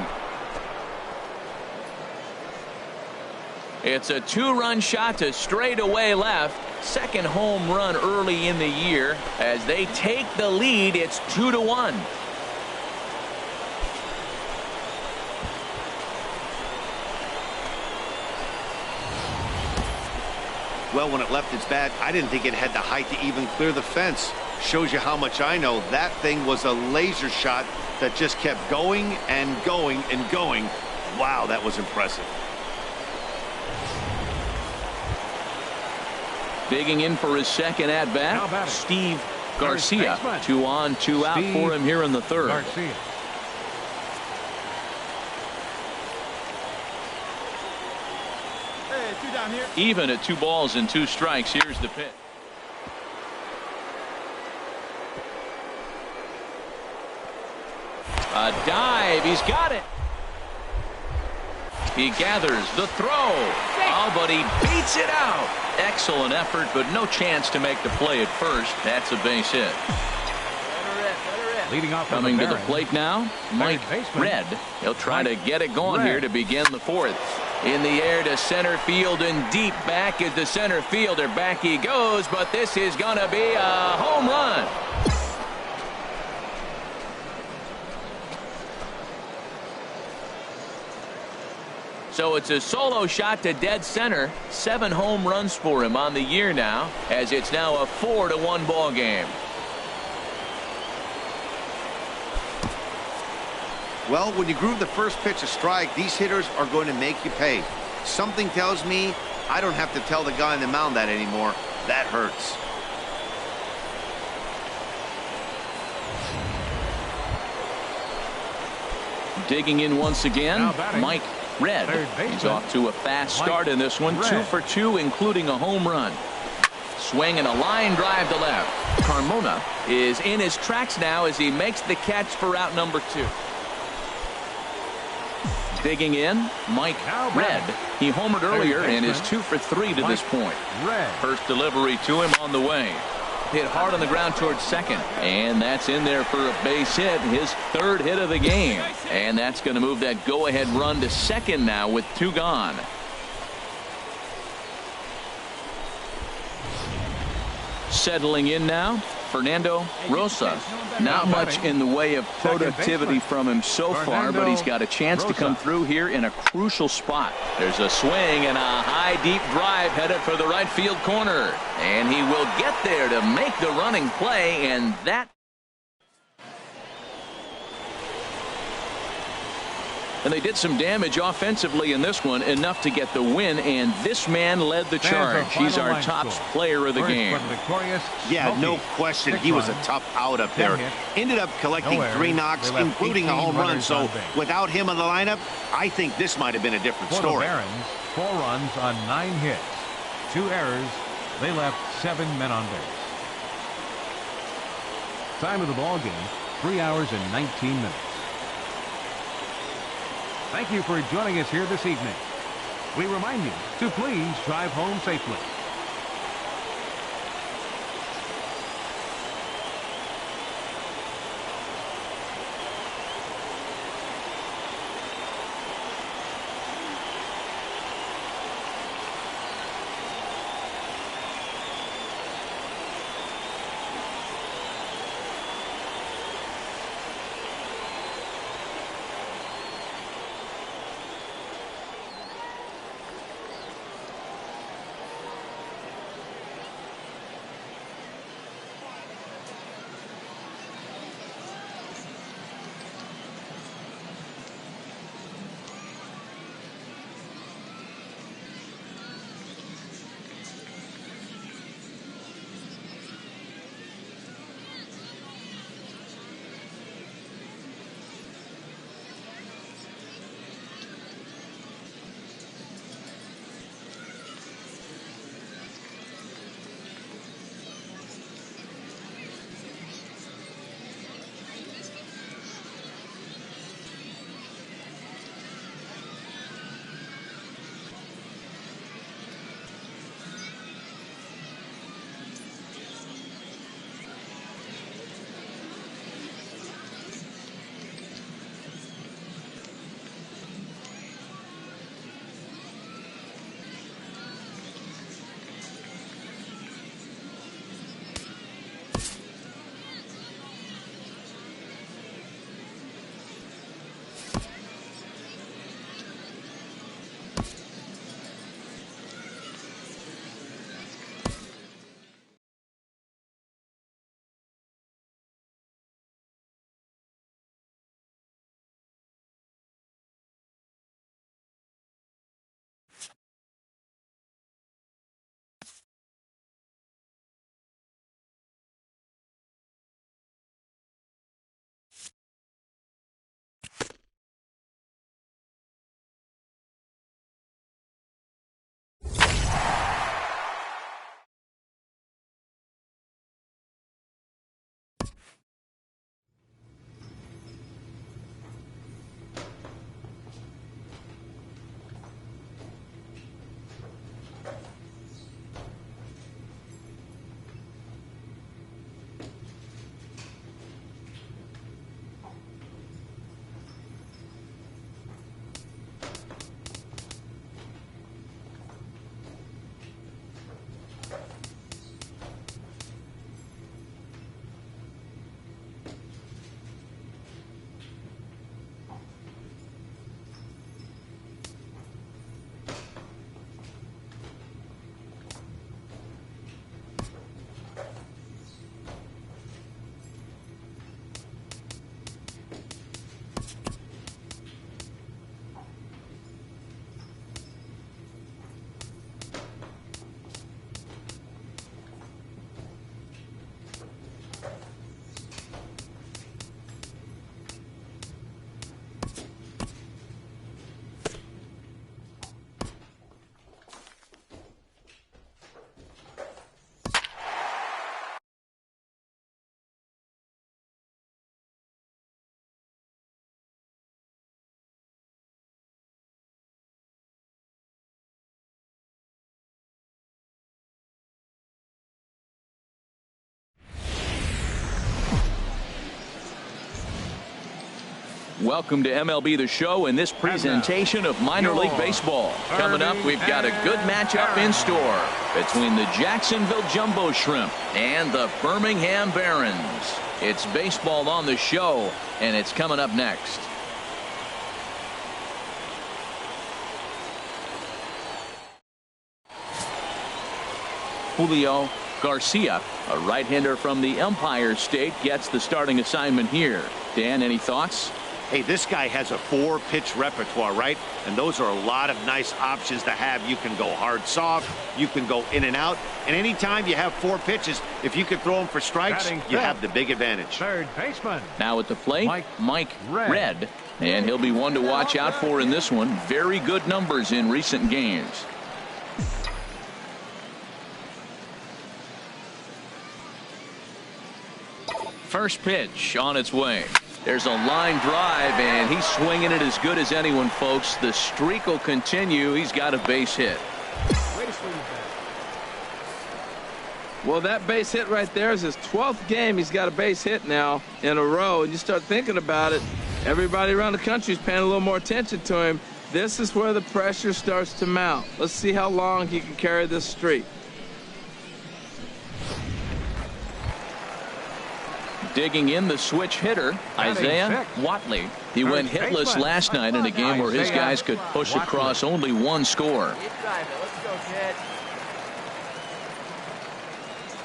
It's a 2-run shot to straightaway left. Second home run early in the year. As they take the lead, it's 2-1. Well, when it left its bat, I didn't think it had the height to even clear the fence. Shows you how much I know. That thing was a laser shot that just kept going and going and going. Wow, that was impressive. Digging in for his second at-bat, Steve Garcia. 2 on, 2 out for him here in the third. Garcia. Hey, 2 down here. Even at 2 balls and 2 strikes, here's the pitch. A dive, he's got it. He gathers the throw. Oh, but he beats it out. Excellent effort, but no chance to make the play at first. That's a base hit. Leading off Coming to the plate now, MikeRedz. He'll try to get it going here to begin the fourth. In the air to center field and deep back at the center fielder. Back he goes, but this is going to be a home run. So it's a solo shot to dead center. 7 home runs for him on the year now, as it's now a 4-1 ball game. Well, when you groove the first pitch a strike, these hitters are going to make you pay. Something tells me I don't have to tell the guy on the mound that anymore. That hurts. Digging in once again, MikeRedz. He's off to a fast start in this one. 2 for 2, including a home run. Swing and a line drive to left. Carmona is in his tracks now as he makes the catch for out number 2. Digging in, MikeRedz. He homered earlier and is 2 for 3 to this point. First delivery to him on the way. Hit hard on the ground towards second, and that's in there for a base hit, his 3rd hit of the game. And that's going to move that go-ahead run to second now with 2 gone. Settling in now, Fernando Rosa. Not much in the way of productivity from him so far, but he's got a chance to come through here in a crucial spot. There's a swing and a high deep drive headed for the right field corner, and he will get there to make the running play, and that. And they did some damage offensively in this one, enough to get the win, and this man led the charge. He's our top player of the game. Yeah, no question. He was a tough out up there. Ended up collecting 3 knocks, including a home run. So without him in the lineup, I think this might have been a different story. 4 runs on 9 hits. 2 errors. They left 7 men on base. Time of the ball game, 3 hours and 19 minutes. Thank you for joining us here this evening. We remind you to please drive home safely. Welcome to MLB The Show and this presentation of minor league baseball. Coming up, we've got a good matchup in store between the Jacksonville Jumbo Shrimp and the Birmingham Barons. It's baseball on the show, and it's coming up next. Julio Garcia, a right-hander from the Empire State, gets the starting assignment here. Dan, any thoughts? Hey, this guy has a 4-pitch repertoire, right? And those are a lot of nice options to have. You can go hard, soft. You can go in and out. And anytime you have 4 pitches, if you can throw them for strikes, you have the big advantage. Third baseman. Now at the plate, MikeRedz321's. And he'll be one to watch out for in this one. Very good numbers in recent games. First pitch on its way. There's a line drive, and he's swinging it as good as anyone, folks. The streak will continue. He's got a base hit. Well, that base hit right there is his 12th game. He's got a base hit now in a row. And you start thinking about it, everybody around the country is paying a little more attention to him. This is where the pressure starts to mount. Let's see how long he can carry this streak. Digging in the switch hitter, Isaiah Watley. He went hitless last night in a game where his guys could push across only one score.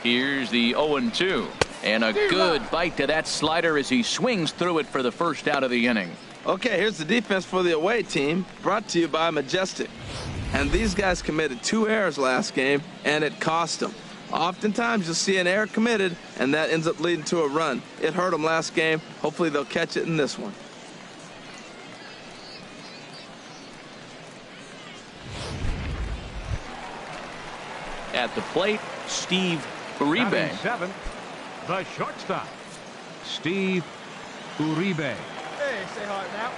Here's the 0-2. And a good bite to that slider as he swings through it for the first out of the inning. Okay, here's the defense for the away team, brought to you by Majestic. And these guys committed 2 errors last game, and it cost them. Oftentimes you'll see an error committed, and that ends up leading to a run. It hurt them last game. Hopefully they'll catch it in this one. At the plate, Steve Uribe. 7th, the shortstop, Steve Uribe. Hey, say hi now.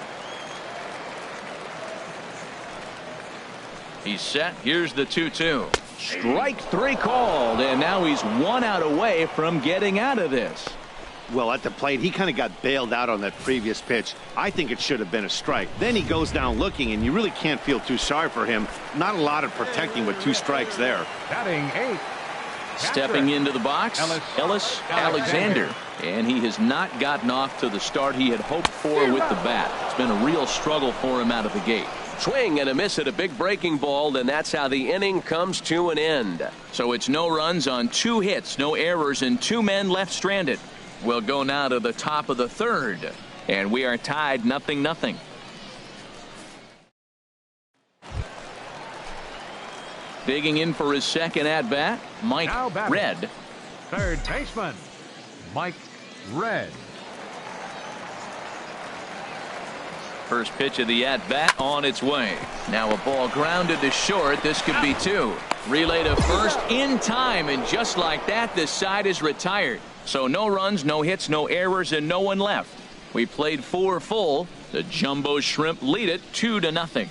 He's set. Here's the 2-2. Strike 3 called, and now he's 1 out away from getting out of this. Well, at the plate, he kind of got bailed out on that previous pitch. I think it should have been a strike. Then he goes down looking, and you really can't feel too sorry for him. Not a lot of protecting with 2 strikes there. Batting 8. Stepping into the box, Ellis Alexander. And he has not gotten off to the start he had hoped for with the bat. It's been a real struggle for him out of the gate. Swing and a miss at a big breaking ball, and that's how the inning comes to an end. So it's no runs on 2 hits, no errors, and 2 men left stranded. We'll go now to the top of the 3rd, and we are tied 0-0. Digging in for his second at-bat, MikeRedz321's. Third baseman, MikeRedz321's. First pitch of the at-bat on its way. Now a ball grounded to short. This could be 2. Relay to first in time, and just like that, this side is retired. So no runs, no hits, no errors, and no one left. We played 4 full. The Jumbo Shrimp lead it 2-0.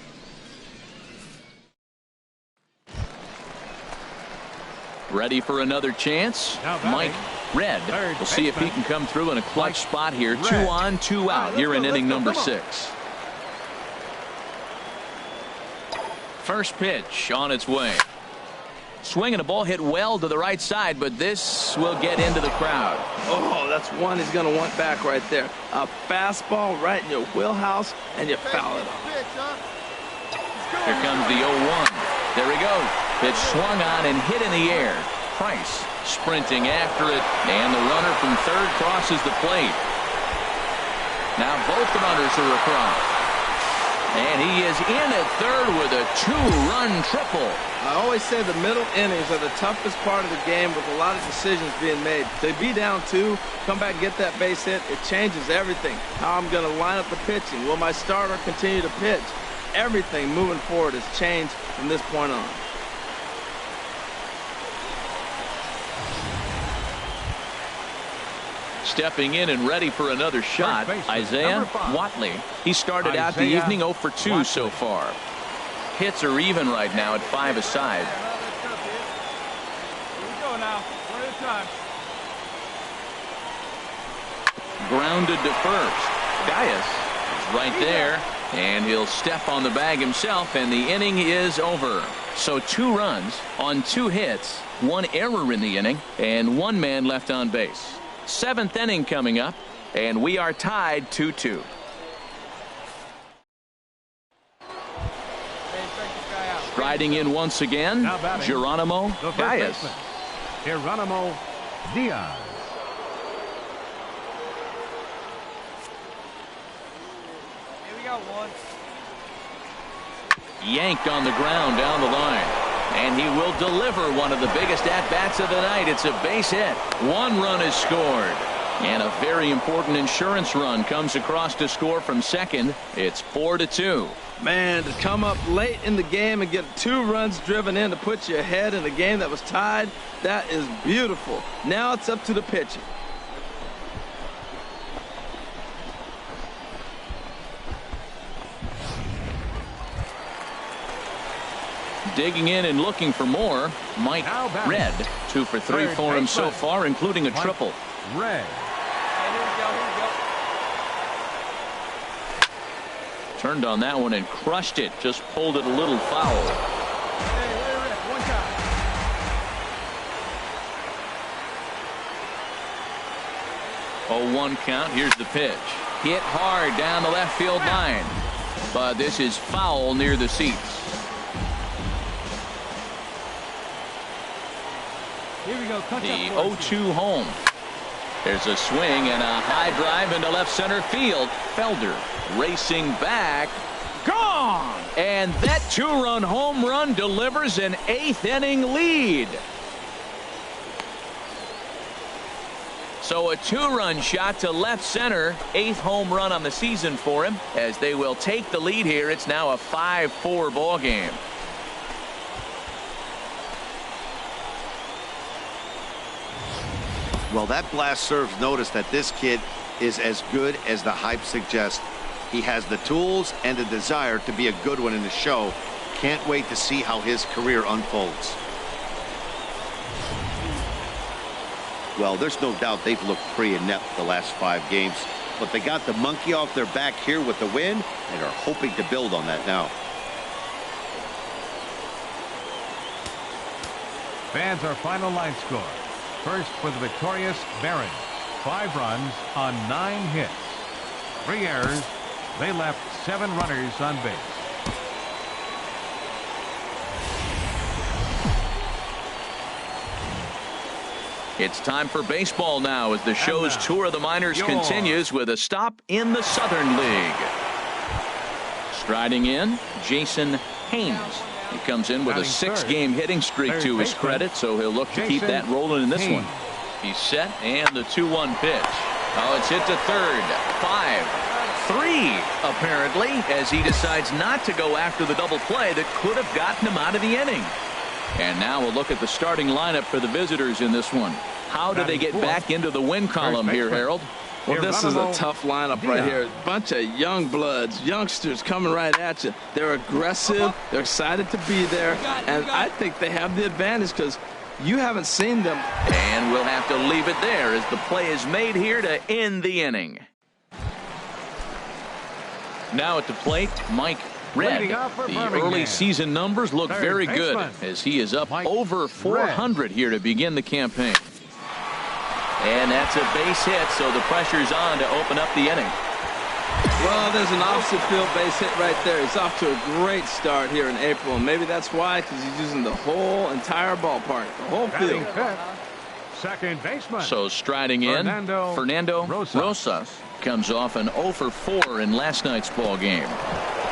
Ready for another chance? MikeRedz321's. We'll see if he can come through in a clutch spot here. 2 on, 2 out here in inning number 6. First pitch on its way. Swinging a ball hit well to the right side, but this will get into the crowd. Oh, that's one he's going to want back right there. A fastball right in your wheelhouse, and you foul it off. Here comes the 0-1. There we go. Pitch swung on and hit in the air. Price sprinting after it, and the runner from third crosses the plate. Now both runners are across. And he is in at third with a 2-run triple. I always say the middle innings are the toughest part of the game with a lot of decisions being made. To be down 2, come back and get that base hit, it changes everything. How I'm going to line up the pitching. Will my starter continue to pitch? Everything moving forward has changed from this point on. Stepping in and ready for another shot, Isaiah Watley. He started out the evening 0 for 2 so far. Hits are even right now at 5 aside. Here we go now. 1 at a time. Grounded to first. Gaius right there, and he'll step on the bag himself, and the inning is over. So 2 runs on 2 hits, 1 error in the inning, and 1 man left on base. 7th inning coming up, and we are tied 2-2. Striding in once again, Geronimo Diaz. Geronimo Diaz. Here we go, one. Yanked on the ground down the line. And he will deliver one of the biggest at-bats of the night. It's a base hit. 1 run is scored. And a very important insurance run comes across to score from second. It's 4-2. Man, to come up late in the game and get 2 runs driven in to put you ahead in a game that was tied, that is beautiful. Now it's up to the pitching. Digging in and looking for more, MikeRedz, 2 for 3 for him so far, including a triple. Red. Hey, here we go, here we go. Turned on that one and crushed it. Just pulled it a little foul. Hey, Rick, one time. 0-1 count. Here's the pitch. Hit hard down the left field line. But this is foul near the seats. Here we go. Touch The up 0-2 home. There's a swing and a high drive into left center field. Felder racing back. Gone! And that 2-run home run delivers an 8th inning lead. So a 2-run shot to left center. 8th home run on the season for him. As they will take the lead here, it's now a 5-4 ball game. Well, that blast serves notice that this kid is as good as the hype suggests. He has the tools and the desire to be a good one in the show. Can't wait to see how his career unfolds. Well, there's no doubt they've looked pretty inept the last 5 games, but they got the monkey off their back here with the win and are hoping to build on that now. Fans, our final line score. First for the victorious Barons. 5 runs on 9 hits. 3 errors. They left 7 runners on base. It's time for baseball now as the show's tour of the minors continues with a stop in the Southern League. Striding in, Jason Haynes. He comes in with a 6-game hitting streak to his credit, so he'll look to keep that rolling in this one. He's set, and the 2-1 pitch. Oh, it's hit to third. 5-3, apparently, as he decides not to go after the double play that could have gotten him out of the inning. And now we'll look at the starting lineup for the visitors in this one. How do they get back into the win column here, Harold? Well, this is a tough lineup right here. A bunch of young bloods, youngsters coming right at you. They're aggressive. They're excited to be there. And I think they have the advantage because you haven't seen them. And we'll have to leave it there as the play is made here to end the inning. Now at the plate, MikeRedz. The early season numbers look very good as he is up over 400 here to begin the campaign. And that's a base hit, so the pressure's on to open up the inning. Well, there's an opposite field base hit right there. He's off to a great start here in April, and maybe that's why, because he's using the whole entire ballpark, the whole field. Second baseman. So striding in, Fernando Rosas comes off an 0 for 4 in last night's ball game.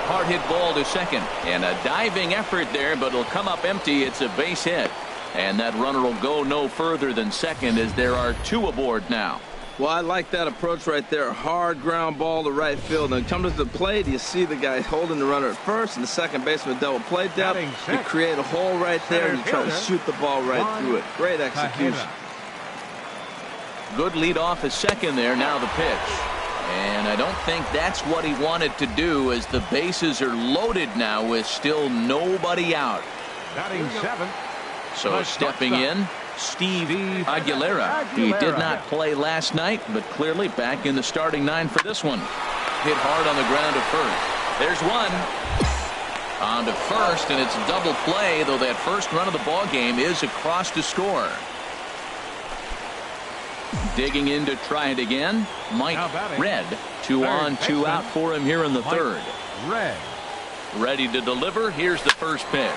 Hard hit ball to second, and a diving effort there, but it'll come up empty. It's a base hit. And that runner will go no further than second as there are 2 aboard now. Well, I like that approach right there. Hard ground ball to right field. And come to the plate, you see the guy holding the runner at first, and the second baseman double play depth. You create a hole right there, and you try to shoot the ball right through it. Great execution. Good lead off at second there. Now the pitch. And I don't think that's what he wanted to do as the bases are loaded now with still nobody out. Batting 7th. So stepping in, Steve Aguilera. He did not play last night, but clearly back in the starting 9 for this one. hit hard on the ground to first. There's one. On to first, and it's a double play, though that first run of the ball game is across to score. Digging in to try it again, MikeRedz. 2 on, 2 out for him here in the third. Ready to deliver. Here's the first pitch.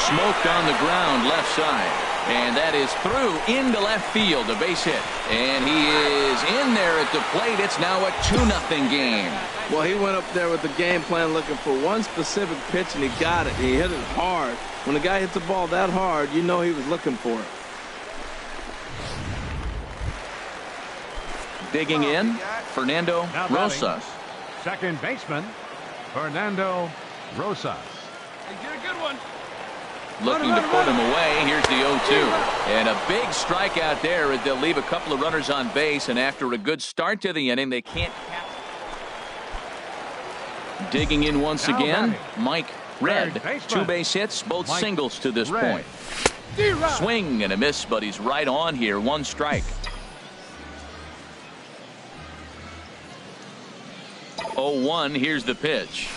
Smoked on the ground left side. And that is through into left field, a base hit. And he is in there at the plate. It's now a 2-0 game. Well, he went up there with the game plan looking for one specific pitch, and he got it. He hit it hard. When a guy hits the ball that hard, you know he was looking for it. Digging in, Fernando Rosas. Second baseman, Fernando Rosas. Hey, get a good one. Looking to put him away. Here's the 0-2. And a big strikeout there. They'll leave a couple of runners on base, and after a good start to the inning, they can't catch. Digging in once again, MikeRedz. 2 base hits, both singles to this point. Swing and a miss, but he's right on here. 1 strike. 0-1. Here's the pitch.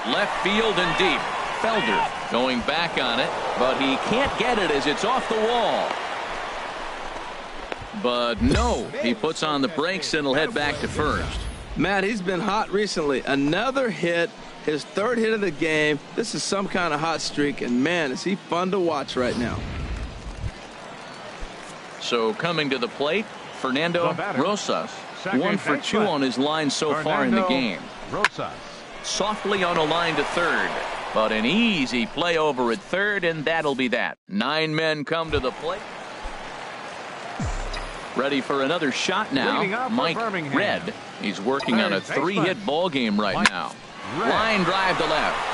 Left field and deep. Felder going back on it, but he can't get it as it's off the wall. But no, he puts on the brakes and will head back to first. Matt, he's been hot recently. Another hit, his 3rd hit of the game. This is some kind of hot streak, and man, is he fun to watch right now. So coming to the plate, Fernando Rosas. 1 for 2 on his line so far in the game. Softly on a line to third, but an easy play over at third, and that'll be that. 9 men come to the plate. Ready for another shot now, MikeRedz. He's working on a 3-hit ball game right now. Line drive to left.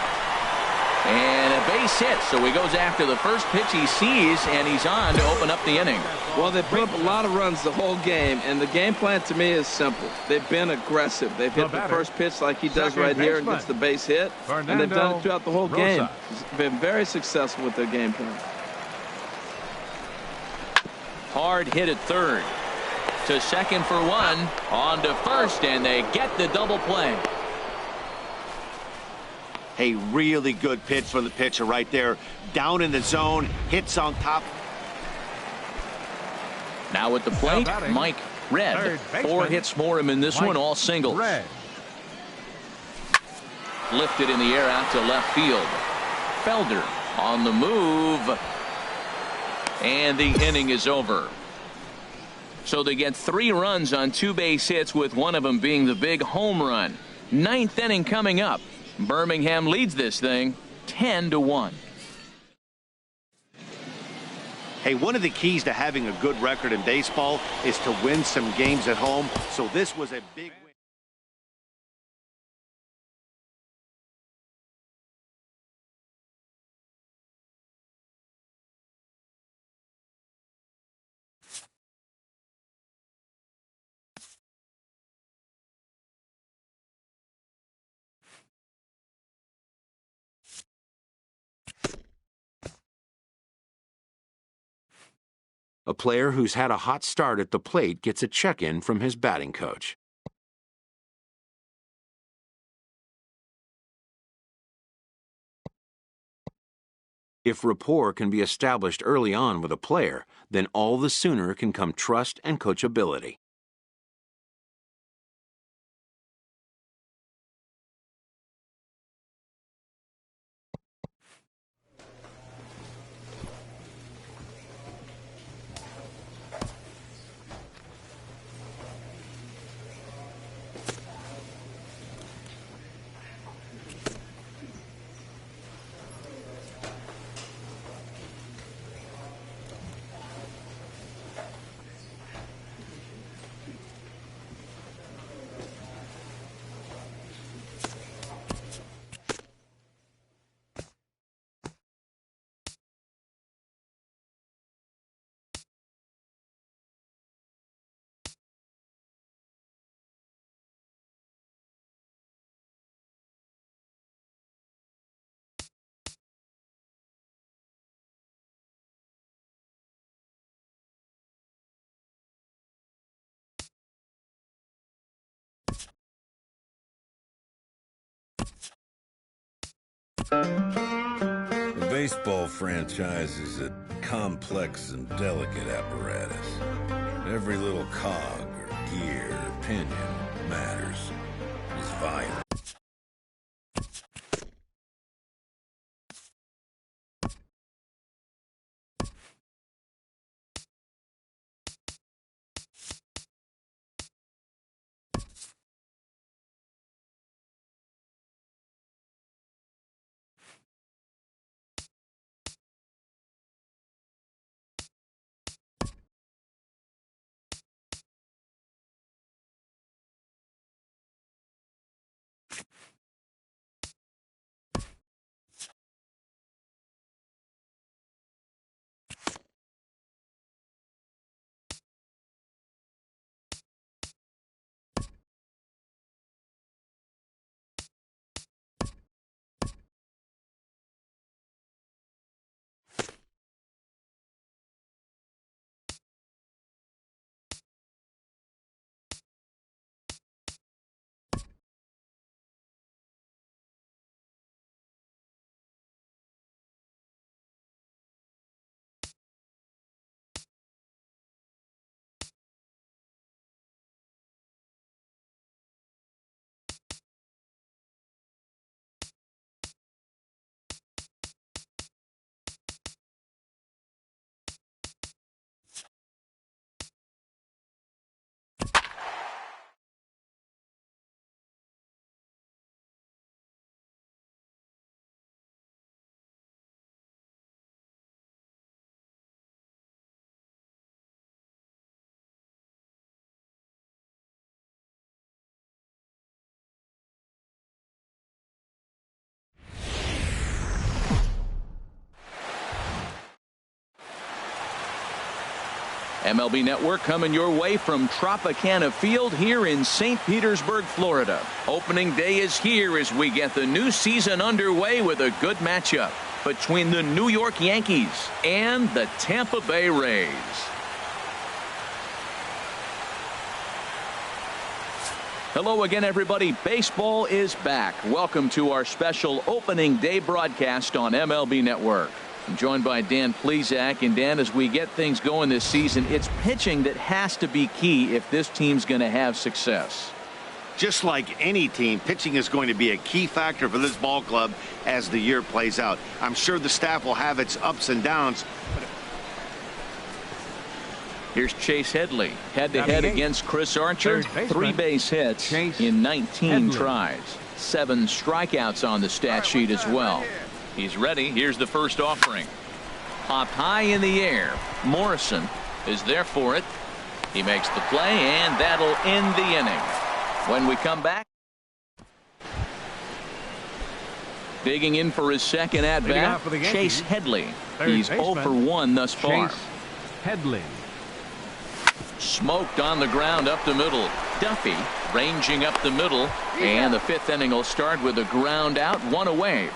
And a base hit, so he goes after the first pitch he sees, and he's on to open up the inning. Well, they put up a lot of runs the whole game, and the game plan to me is simple. They've been aggressive. They've hit the first pitch like he does right here and gets the base hit, and they've done it throughout the whole game. It's been very successful with their game plan. Hard hit at third. To second for 1. On to first, and they get the double play. A really good pitch for the pitcher right there. Down in the zone, hits on top. Now at the plate, MikeRedz. 4 hits for him in this one, all singles. Lifted in the air out to left field. Felder on the move. And the inning is over. So they get 3 runs on 2 base hits, with one of them being the big home run. 9th inning coming up. Birmingham leads this thing 10-1. Hey, one of the keys to having a good record in baseball is to win some games at home. So this was a big win. A player who's had a hot start at the plate gets a check-in from his batting coach. If rapport can be established early on with a player, then all the sooner can come trust and coachability. The baseball franchise is a complex and delicate apparatus. Every little cog or gear or pinion matters. It's vital. MLB Network coming your way from Tropicana Field here in St. Petersburg, Florida. Opening day is here as we get the new season underway with a good matchup between the New York Yankees and the Tampa Bay Rays. Hello again, everybody. Baseball is back. Welcome to our special opening day broadcast on MLB Network. I'm joined by Dan Plesac. And Dan, as we get things going this season, it's pitching that has to be key if this team's going to have success. Just like any team, pitching is going to be a key factor for this ball club as the year plays out. I'm sure the staff will have its ups and downs. Here's Chase Headley head-to-head against Chris Archer. 3 base hits in 19 tries. 7 strikeouts on the stat sheet as well. He's ready. Here's the first offering. Popped high in the air. Morrison is there for it. He makes the play, and that'll end the inning. When we come back, digging in for his second at-bat, Chase Headley. He's 0 for 1 thus far. Chase Headley. Smoked on the ground up the middle. Duffy ranging up the middle, and the 5th inning will start with a ground out, 1 away.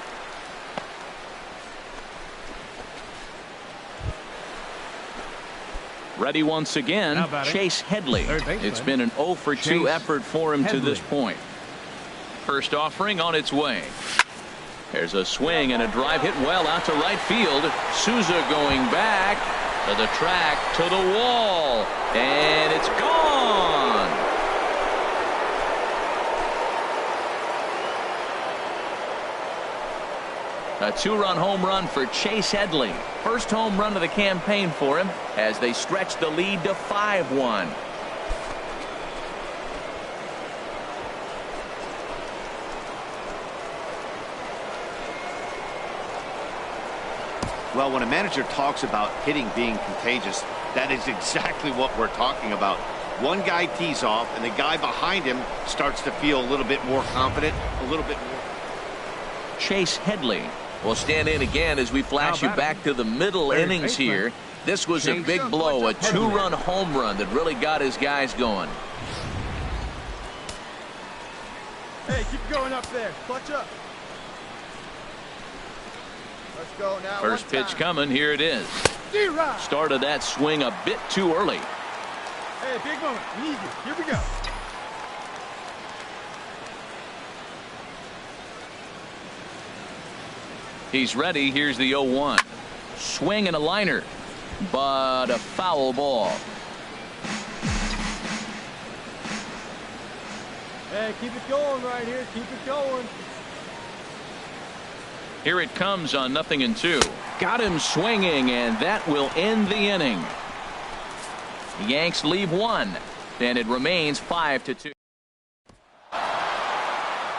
Ready once again, Chase Headley. It's been an 0 for 2 effort for him to this point. First offering on its way. There's a swing and a drive hit well out to right field. Souza going back to the track, to the wall, and it's gone. A 2-run home run for Chase Headley. First home run of the campaign for him as they stretch the lead to 5-1. Well, when a manager talks about hitting being contagious, that is exactly what we're talking about. One guy tees off, and the guy behind him starts to feel a little bit more confident, a little bit more. Chase Headley will stand in again as we flash you back to the middle innings here. This was a big blow, a 2-run home run that really got his guys going. Hey, keep going up there. Clutch up. Let's go now. First pitch coming. Here it is. Started that swing a bit too early. Hey, big moment. We need you. Here we go. He's ready. Here's the 0-1. Swing and a liner, but a foul ball. Hey, keep it going right here. Keep it going. Here it comes on 0-2. Got him swinging, and that will end the inning. The Yanks leave one, and it remains 5-2.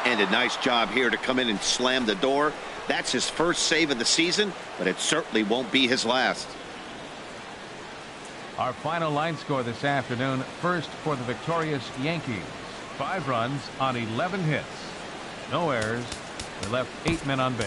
And a nice job here to come in and slam the door. That's his first save of the season, but it certainly won't be his last. Our final line score this afternoon. First for the victorious Yankees. 5 runs on 11 hits. No errors. They left 8 men on base.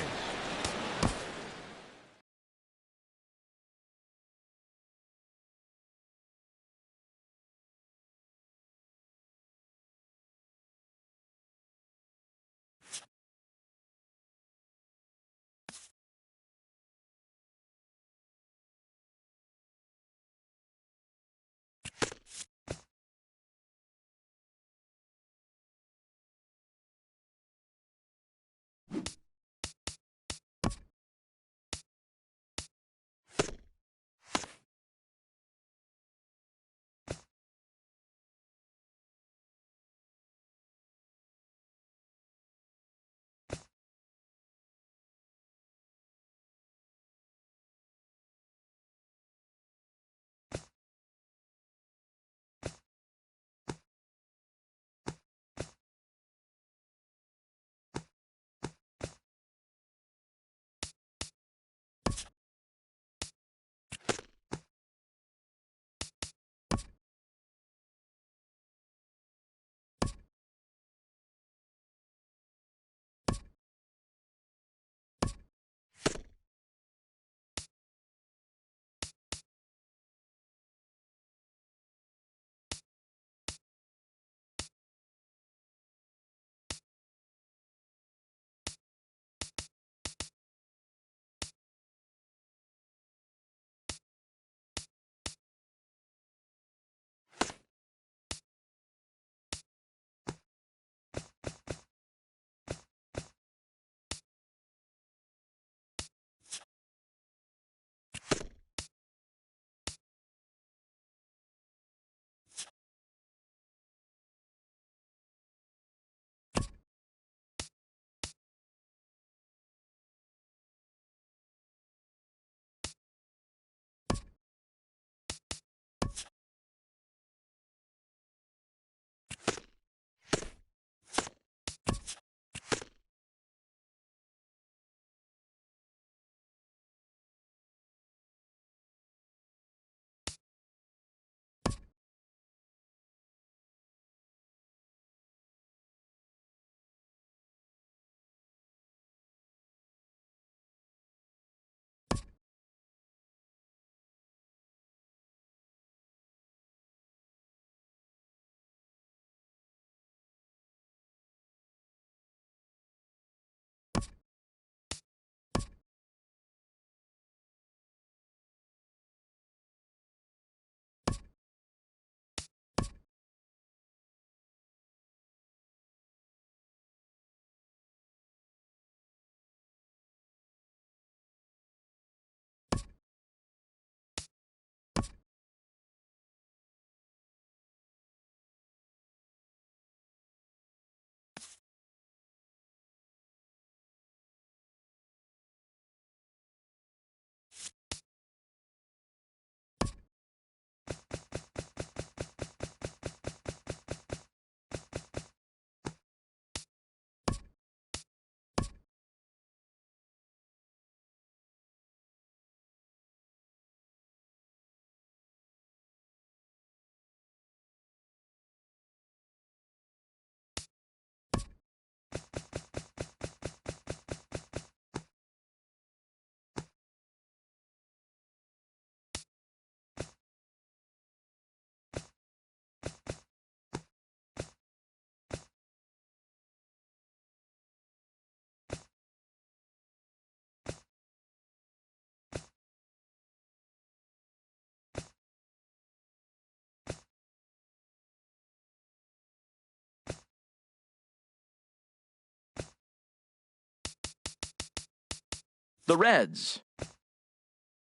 the Reds,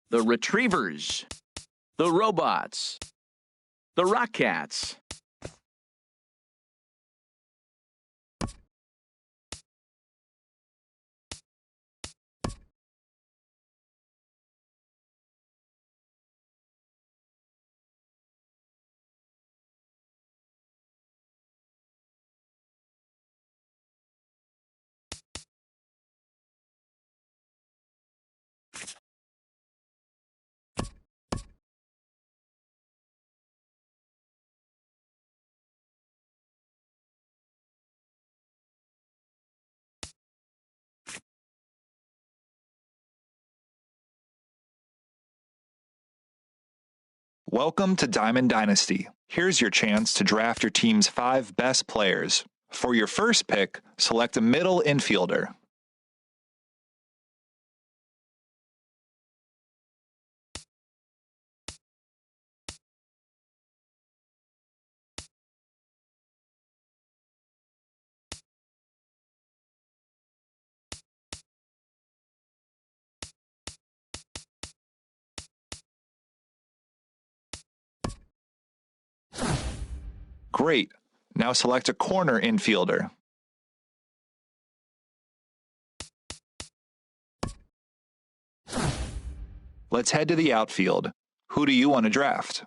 the Retrievers, the Robots, the Rockcats, Welcome to Diamond Dynasty. Here's your chance to draft your team's 5 best players. For your first pick, select a middle infielder. Great. Now select a corner infielder. Let's head to the outfield. Who do you want to draft?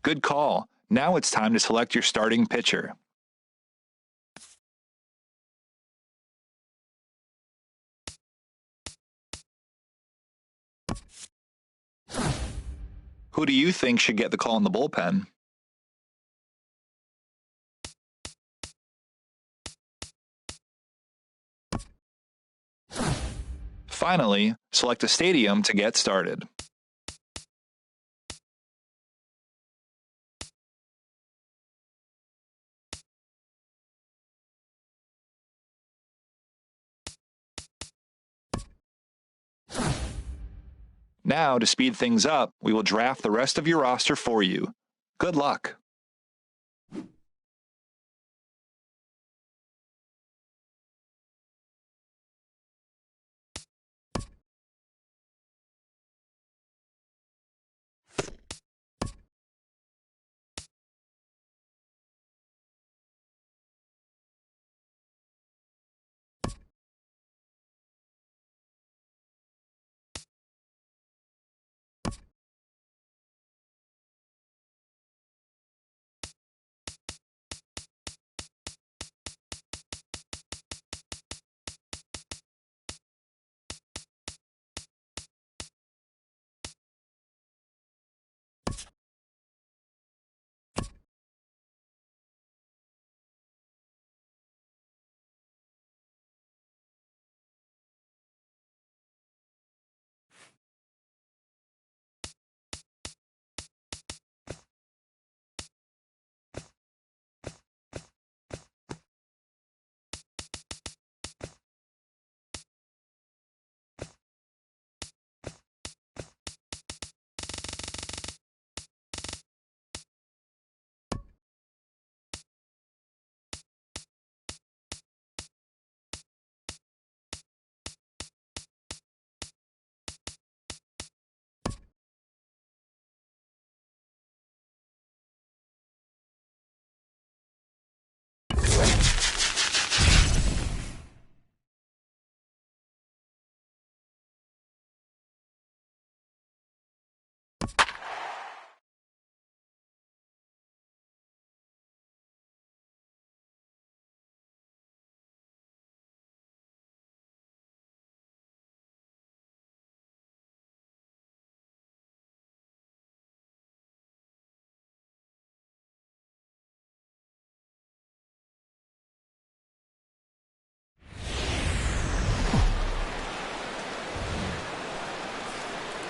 Good call. Now it's time to select your starting pitcher. Who do you think should get the call in the bullpen? Finally, select a stadium to get started. Now, to speed things up, we will draft the rest of your roster for you. Good luck.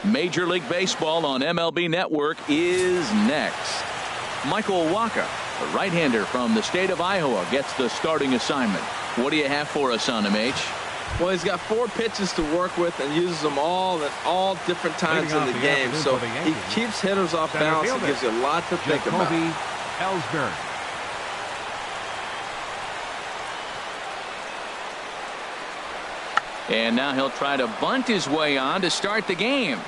Major League Baseball on MLB Network is next. Michael Wacha, the right-hander from the state of Iowa, gets the starting assignment. What do you have for us on him, H? Well, he's got 4 pitches to work with and uses them all at all different times in the game. So he keeps hitters off balance and gives you a lot to think about. Ellsbury. And now he'll try to bunt his way on to start the game.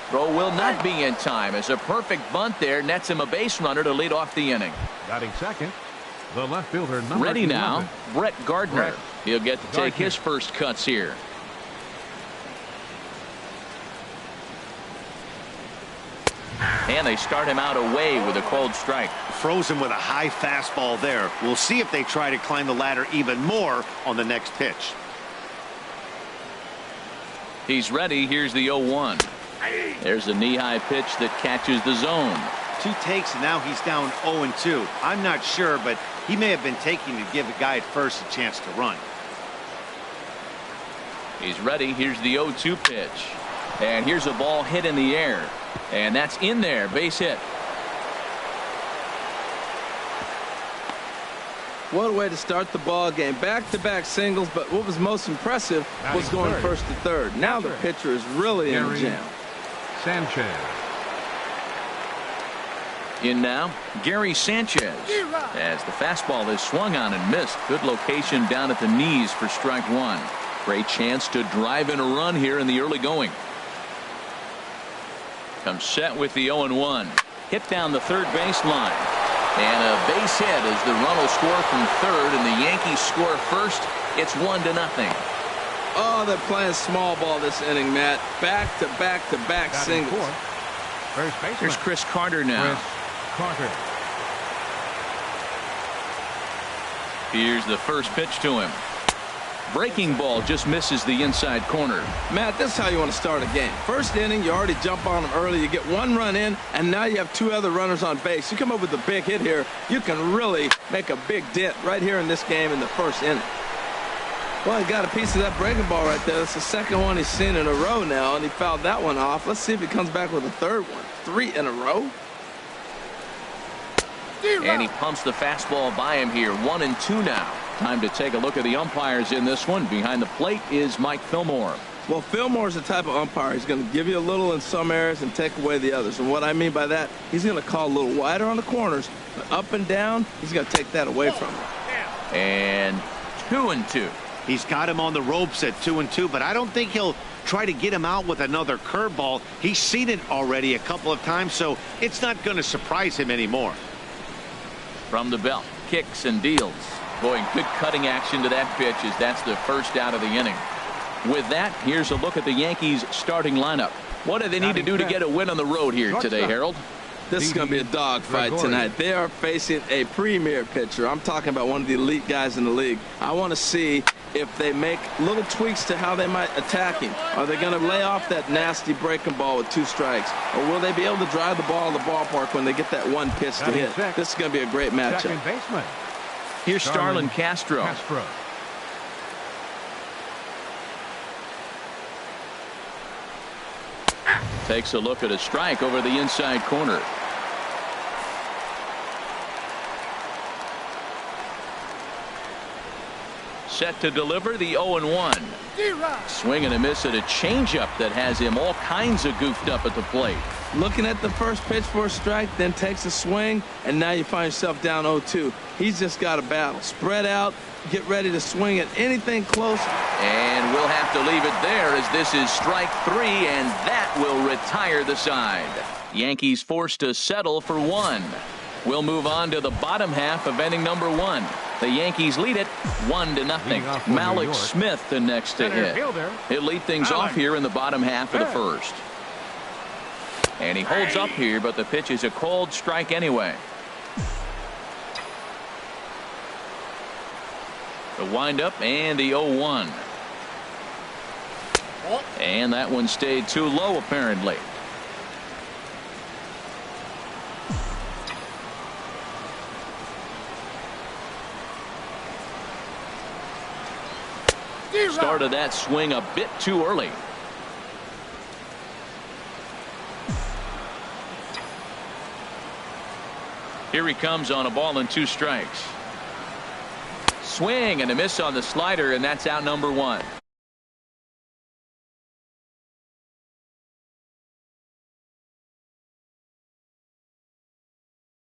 Throw will not be in time as a perfect bunt there nets him a base runner to lead off the inning. Batting second, the left fielder, number Ready 11. now, Brett Gardner. He'll get to take his first cuts here. And they start him out away with a cold strike. Frozen with a high fastball there. We'll see if they try to climb the ladder even more on the next pitch. He's ready. Here's the 0-1. There's a knee-high pitch that catches the zone. 2 takes, and now he's down 0-2. I'm not sure, but he may have been taking to give the guy at first a chance to run. He's ready. Here's the 0-2 pitch. And here's a ball hit in the air. And that's in there. Base hit. What a way to start the ball game. Back-to-back singles, but what was most impressive was going first to third. Now the pitcher is really in a jam. Sanchez. In now, Gary Sanchez. As the fastball is swung on and missed. Good location down at the knees for strike 1. Great chance to drive in a run here in the early going. Comes set with the 0-1. Hit down the third baseline. And a base hit as the run will score from third and the Yankees score first. It's 1-0. Oh, they're playing small ball this inning, Matt. Back-to-back singles. First baseman. Here's Chris Carter now. Chris Carter. Here's the first pitch to him. Breaking ball just misses the inside corner. Matt, this is how you want to start a game. First inning, you already jump on them early. You get 1 run in, and now you have 2 other runners on base. You come up with a big hit here, you can really make a big dent right here in this game in the first inning. Well, he got a piece of that breaking ball right there. That's the second one he's seen in a row now, and he fouled that one off. Let's see if he comes back with a third one. 3 in a row. And he pumps the fastball by him here. 1-2 now. Time to take a look at the umpires in this one. Behind the plate is Mike Fillmore. Well, Fillmore's the type of umpire. He's going to give you a little in some areas and take away the others. And what I mean by that, he's going to call a little wider on the corners, but up and down, he's going to take that away from him. And 2-2. He's got him on the ropes at 2-2, but I don't think he'll try to get him out with another curveball. He's seen it already a couple of times, so it's not going to surprise him anymore. From the belt, kicks and deals. Boy, good cutting action to that pitch as that's the first out of the inning. With that, here's a look at the Yankees starting lineup. What do they need to do to get a win on the road here today, Harold? This is going to be a dogfight tonight. They are facing a premier pitcher. I'm talking about one of the elite guys in the league. I want to see if they make little tweaks to how they might attack him. Are they going to lay off that nasty breaking ball with 2 strikes? Or will they be able to drive the ball in the ballpark when they get that 1 pitch to hit? This is going to be a great matchup. Second baseman. Here's Starlin Castro. Takes a look at a strike over the inside corner. Set to deliver the 0-1. Swing and a miss at a changeup that has him all kinds of goofed up at the plate. Looking at the first pitch for a strike, then takes a swing, and now you find yourself down 0-2. He's just got a battle. Spread out, get ready to swing at anything close. And we'll have to leave it there as this is strike 3, and that will retire the side. Yankees forced to settle for 1. We'll move on to the bottom half of inning number 1. The Yankees lead it 1-0. Malik Smith the next to hit. He'll lead things off here in the bottom half of the first. And he holds up here, but the pitch is a cold strike anyway. The windup and the 0-1. And that one stayed too low apparently. Started that swing a bit too early. Here he comes on a ball and 2 strikes. Swing and a miss on the slider, and that's out number 1.